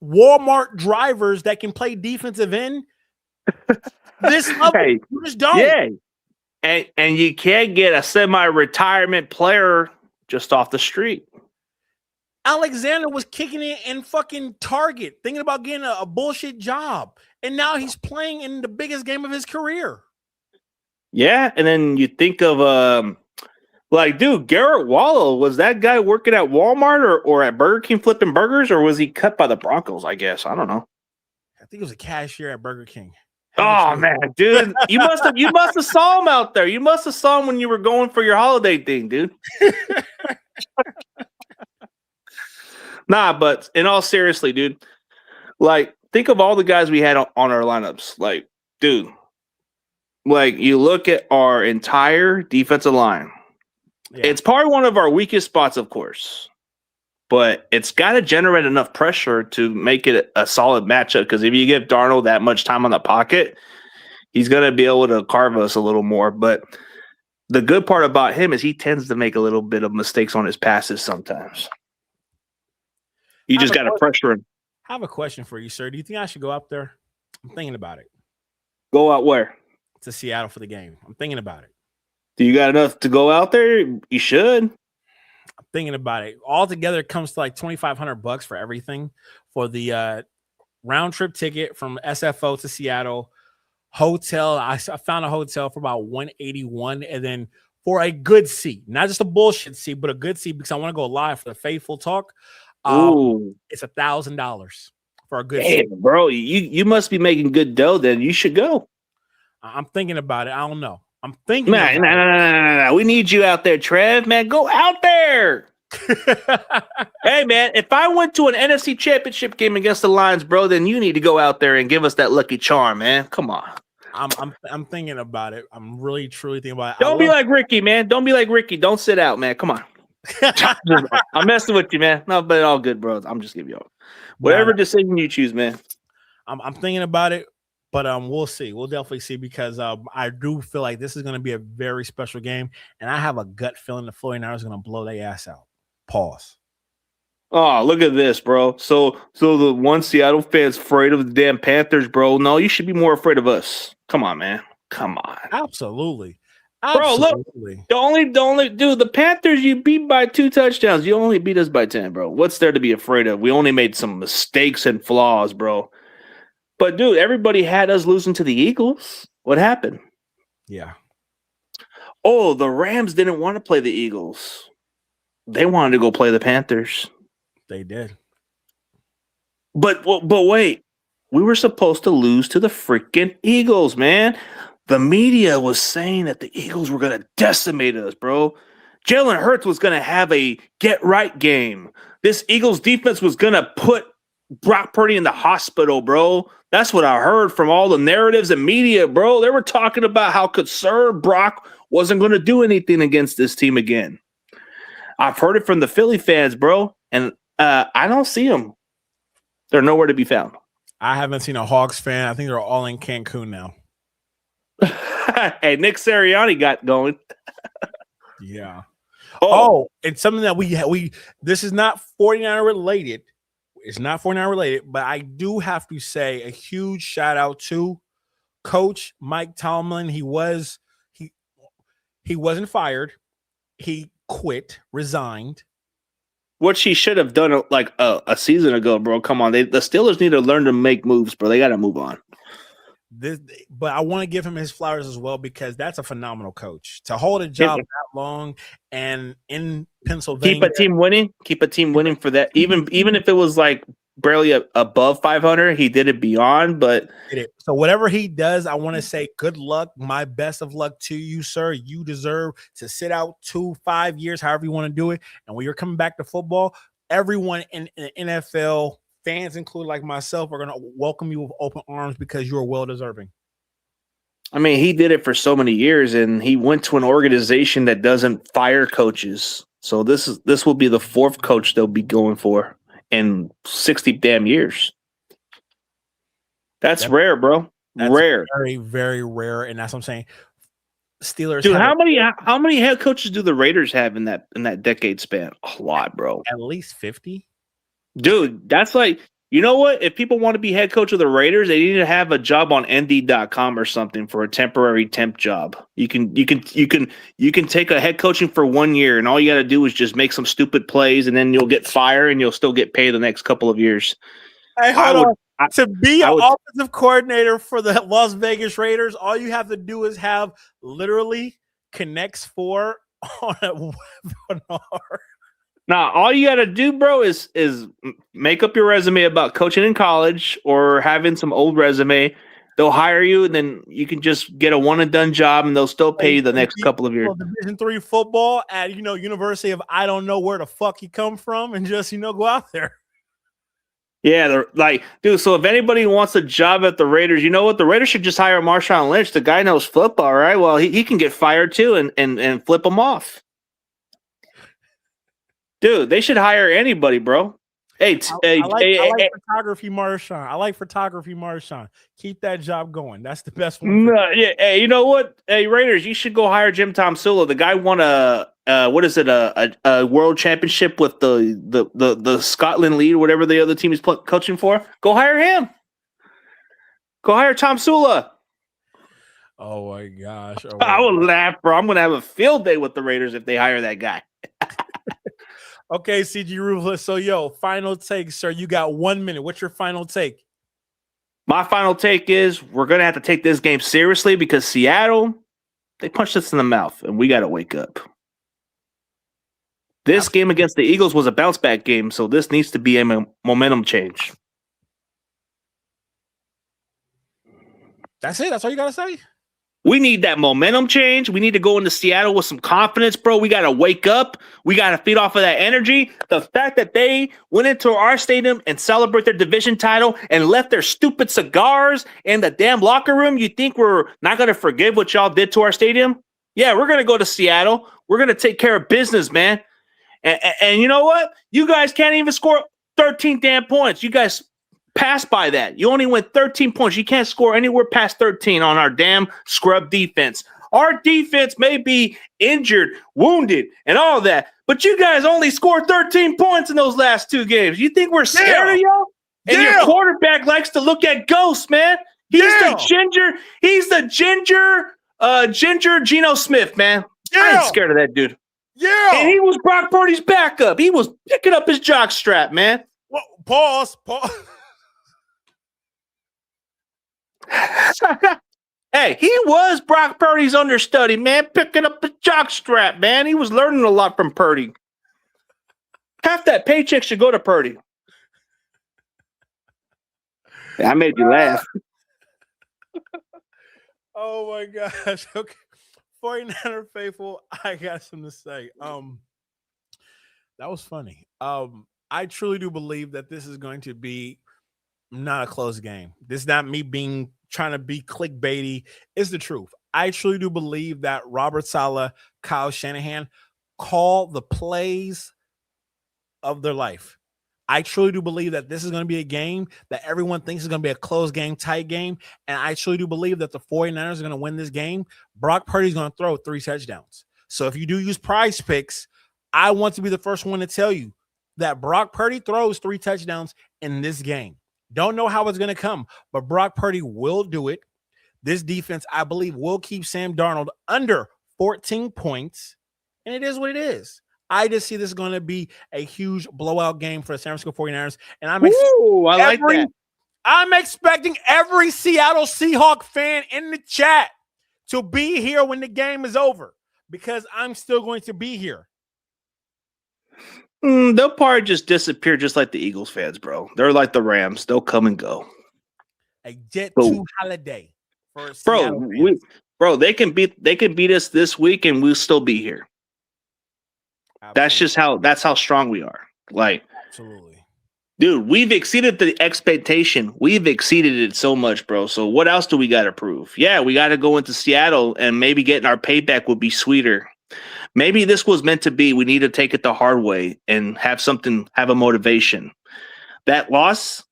Walmart drivers that can play defensive end. This level, hey, you just don't. Yeah. And you can't get a semi-retirement player just off the street. Alexander was kicking it in fucking Target, thinking about getting a bullshit job. And now he's playing in the biggest game of his career. Yeah, and then you think of dude, Garrett Wallow, was that guy working at Walmart or at Burger King flipping burgers, or was he cut by the Broncos, I guess? I don't know. I think it was a cashier at Burger King. Oh man, dude. You must have saw him out there. You must have saw him when you were going for your holiday thing, dude. Nah, but in all seriously, dude, think of all the guys we had on our lineups. Dude, you look at our entire defensive line. Yeah. It's probably one of our weakest spots, of course. But it's got to generate enough pressure to make it a solid matchup. Because if you give Darnold that much time on the pocket, he's going to be able to carve us a little more. But the good part about him is he tends to make a little bit of mistakes on his passes sometimes. You just got to pressure him. I have a question for you, sir. Do you think I should go out there? I'm thinking about it. Go out where? To Seattle for the game. I'm thinking about it. Do you got enough to go out there? You should. I'm thinking about it. Altogether, it comes to $2,500 for everything. For the round trip ticket from SFO to Seattle. Hotel. I found a hotel for about $181, and then for a good seat, not just a bullshit seat, but a good seat because I want to go live for the Faithful Talk. It's $1,000 for a good seat. Bro, you must be making good dough. Then you should go. I'm thinking about it. I don't know. I'm thinking. No. We need you out there, Trev. Man, go out there. Hey, man, if I went to an NFC Championship game against the Lions, bro, then you need to go out there and give us that lucky charm, man. Come on. I'm thinking about it. I'm really truly thinking about it. Don't be like Ricky, man. Don't be like Ricky. Don't sit out, man. Come on. I'm messing with you, man. No, but all good, bro. I'm just giving you whatever decision you choose, man. I'm thinking about it, but we'll see. We'll definitely see because I do feel like this is going to be a very special game, and I have a gut feeling the 49ers are going to blow their ass out. Pause. Oh, look at this, bro. So the one Seattle fan's afraid of the damn Panthers, bro. No, you should be more afraid of us. Come on, man. Come on. Absolutely. Bro, look. The only dude, the Panthers, you beat by 2 touchdowns. You only beat us by 10, bro. What's there to be afraid of? We only made some mistakes and flaws, bro. But dude, everybody had us losing to the Eagles. What happened? Yeah. Oh, the Rams didn't want to play the Eagles. They wanted to go play the Panthers. They did. But wait, we were supposed to lose to the freaking Eagles, man. The media was saying that the Eagles were going to decimate us, bro. Jalen Hurts was going to have a get-right game. This Eagles defense was going to put Brock Purdy in the hospital, bro. That's what I heard from all the narratives and media, bro. They were talking about how concerned Brock wasn't going to do anything against this team again. I've heard it from the Philly fans, bro, and I don't see them. They're nowhere to be found. I haven't seen a Hawks fan. I think they're all in Cancun now. Hey, Nick Sirianni got going. Yeah. Oh, it's something that we this is not 49er related. It's not 49er related, but I do have to say a huge shout out to Coach Mike Tomlin. He wasn't fired. He quit, resigned. What she should have done like a season ago, bro. Come on. The Steelers need to learn to make moves, bro. They got to move on. But I want to give him his flowers as well because that's a phenomenal coach. To hold a job that long and in Pennsylvania. Keep a team winning for that. Even if it was like barely above 500, he did it beyond. But so whatever he does, I want to say good luck. My best of luck to you, sir. You deserve to sit out 2-5 years, however you want to do it. And when you're coming back to football, everyone in the NFL, fans included like myself, are going to welcome you with open arms because you're well deserving. I mean, he did it for so many years, and he went to an organization that doesn't fire coaches. So this will be the 4th coach they'll be going for in 60 damn years. That's rare, bro. That's rare. Very, very rare. And that's what I'm saying. Steelers. Dude, how many head coaches do the Raiders have in that decade span? A lot, bro. At least 50. Dude, that's like, you know what? If people want to be head coach of the Raiders, they need to have a job on Indeed.com or something for a temporary temp job. You can take a head coaching for 1 year, and all you got to do is just make some stupid plays, and then you'll get fired, and you'll still get paid the next couple of years. Hey, to be an offensive coordinator for the Las Vegas Raiders, all you have to do is have literally Connects 4 on a webinar. Now, all you got to do, bro, is make up your resume about coaching in college or having some old resume. They'll hire you, and then you can just get a one-and-done job, and they'll still pay you the next couple of years. Division III football at University of I don't know where the fuck you come from, and just go out there. Yeah, dude. So if anybody wants a job at the Raiders, you know what? The Raiders should just hire Marshawn Lynch. The guy knows football, right? Well, he can get fired too, and flip him off. Dude, they should hire anybody, bro. Hey, I like photography, Marshawn. I like photography, Marshawn. Keep that job going. That's the best one. No, yeah. Hey, you know what? Hey, Raiders, you should go hire Jim Tomsula. The guy won a world championship with the Scotland lead, or whatever the other team is coaching for. Go hire him. Go hire Tomsula. Oh my gosh! I would laugh, bro. I'm gonna have a field day with the Raiders if they hire that guy. Okay, CG Ruthless. So, final take, sir. You got 1 minute. What's your final take? My final take is we're going to have to take this game seriously because Seattle, they punched us in the mouth, and we got to wake up. This game against the Eagles was a bounce-back game, so this needs to be a momentum change. That's it? That's all you got to say? We need that momentum change. We need to go into Seattle with some confidence, bro. We got to wake up. We got to feed off of that energy. The fact that they went into our stadium and celebrate their division title and left their stupid cigars in the damn locker room, you think we're not going to forgive what y'all did to our stadium? Yeah, we're going to go to Seattle. We're going to take care of business, man. And you know what? You guys can't even score 13 damn points. You guys pass by that. You only went 13 points. You can't score anywhere past 13 on our damn scrub defense. Our defense may be injured, wounded, and all that, but you guys only scored 13 points in those last 2 games. You think we're scared of y'all? And your quarterback likes to look at ghosts, man. He's the ginger Geno Smith, man. I ain't scared of that dude. Yeah. And he was Brock Purdy's backup. He was picking up his jock strap, man. Well, pause. Hey, he was Brock Purdy's understudy, man, picking up the jock strap, man. He was learning a lot from Purdy. Half that paycheck should go to Purdy. I made you laugh. Oh my gosh. Okay. 49er faithful, I got something to say. That was funny. I truly do believe that this is going to be not a close game. This is not me trying to be clickbaity. It's the truth. I truly do believe that Robert Saleh, Kyle Shanahan call the plays of their life. I truly do believe that this is going to be a game that everyone thinks is going to be a close game, tight game. And I truly do believe that the 49ers are going to win this game. Brock Purdy is going to throw 3 touchdowns. So if you do use Prize Picks, I want to be the first one to tell you that Brock Purdy throws 3 touchdowns in this game. Don't know how it's going to come, but Brock Purdy will do it. This defense, I believe, will keep Sam Darnold under 14 points. And it is what it is. I just see this going to be a huge blowout game for the San Francisco 49ers. And I'm expecting every Seattle Seahawks fan in the chat to be here when the game is over because I'm still going to be here. They'll probably just disappear just like the Eagles fans, bro. They're like the Rams. They'll come and go. A Jet 2 holiday for Seattle fans. They can beat us this week and we'll still be here. Absolutely. That's how strong we are. Like, absolutely. Dude, we've exceeded the expectation. We've exceeded it so much, bro. So what else do we got to prove? Yeah, we got to go into Seattle and maybe getting our payback would be sweeter. Maybe this was meant to be. We need to take it the hard way and have a motivation. That loss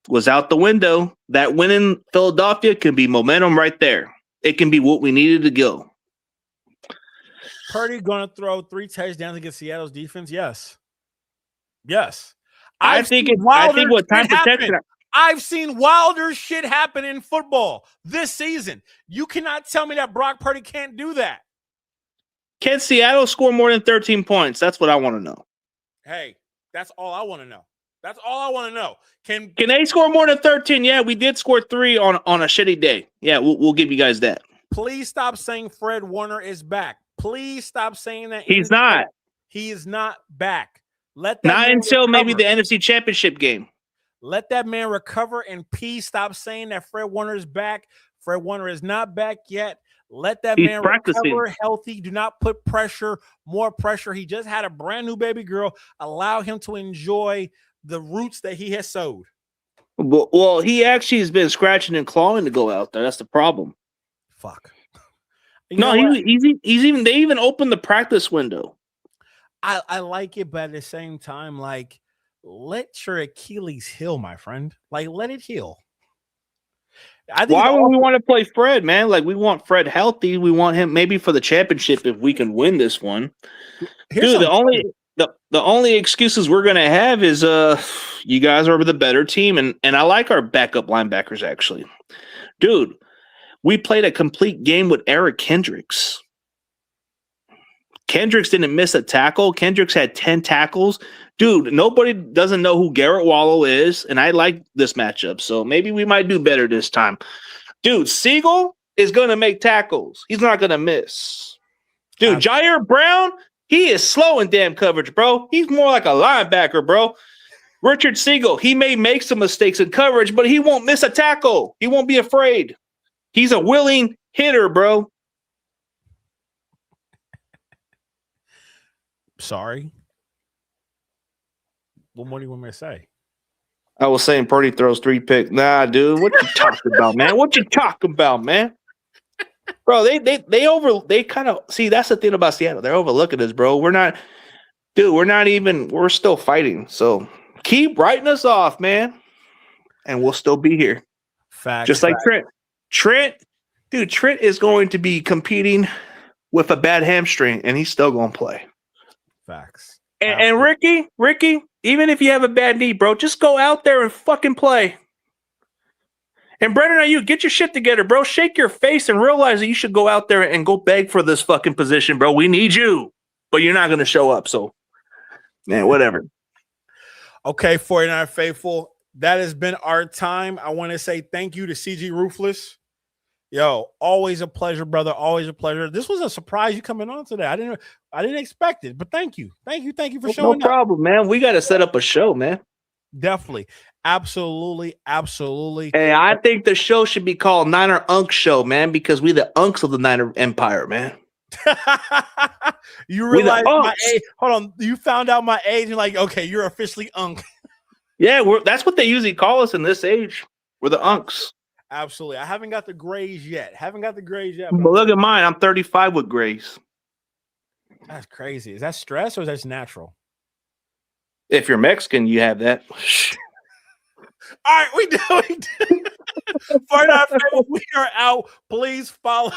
was out the window. That win in Philadelphia can be momentum right there. It can be what we needed to go. Purdy going to throw 3 touchdowns against Seattle's defense? Yes. I've seen wilder shit happen in football this season. You cannot tell me that Brock Purdy can't do that. Can Seattle score more than 13 points? That's what I want to know. Hey, that's all I want to know. Can they score more than 13? Yeah, we did score 3 on a shitty day. Yeah, we'll give you guys that. Please stop saying Fred Warner is back. Please stop saying that. He's not. He is not back. Let that not until recover. Maybe the NFC Championship game. Let that man recover and please stop saying that Fred Warner is back. Fred Warner is not back yet. Let that man recover healthy. Do not put more pressure. He just had a brand new baby girl. Allow him to enjoy the roots that he has sowed. Well, he actually has been scratching and clawing to go out there. That's the problem. Fuck. They even opened the practice window. I like it, but at the same time, like, let your Achilles heal, my friend. Like, let it heal. Why would we want to play Fred, man? Like, we want Fred healthy. We want him maybe for the championship if we can win this one. Dude, the only excuses we're gonna have is you guys are the better team, and I like our backup linebackers actually. Dude, we played a complete game with Eric Kendricks. Kendricks didn't miss a tackle. Kendricks had 10 tackles. Dude, nobody doesn't know who Garrett Wallow is, and I like this matchup, so maybe we might do better this time. Dude, Siegel is going to make tackles. He's not going to miss. Dude, Jair Brown, he is slow in damn coverage, bro. He's more like a linebacker, bro. Richard Siegel, he may make some mistakes in coverage, but he won't miss a tackle. He won't be afraid. He's a willing hitter, bro. Sorry. What more do you want me to say? I was saying Purdy throws 3 picks. Nah, dude, what you talking about, man? What you talking about, man? Bro, they kind of see. That's the thing about Seattle. They're overlooking us, bro. We're still fighting. So keep writing us off, man, and we'll still be here. Facts. Just like Trent, dude, Trent is going to be competing with a bad hamstring, and he's still going to play. Facts. And Ricky, even if you have a bad knee, bro, just go out there and fucking play. And Brendan, you get your shit together, bro. Shake your face and realize that you should go out there and go beg for this fucking position, bro. We need you, but you're not going to show up. So, man, whatever. Okay, 49 faithful. That has been our time. I want to say thank you to CG Ruthless. Yo, always a pleasure, brother. Always a pleasure. This was a surprise you coming on today. I didn't expect it, but thank you for showing up. No problem, man. We got to set up a show, man. Definitely, absolutely. Hey, I think the show should be called Niner Unk Show, man, because we the unks of the Niner Empire, man. You realize my age? Hold on, you found out my age and like, okay, you're officially unk. Yeah, that's what they usually call us in this age. We're the unks. Absolutely. I haven't got the grays yet. But look at mine. I'm 35 with grays. That's crazy. Is that stress or is that natural? If you're Mexican, you have that. All right, we do. For that, we are out. Please follow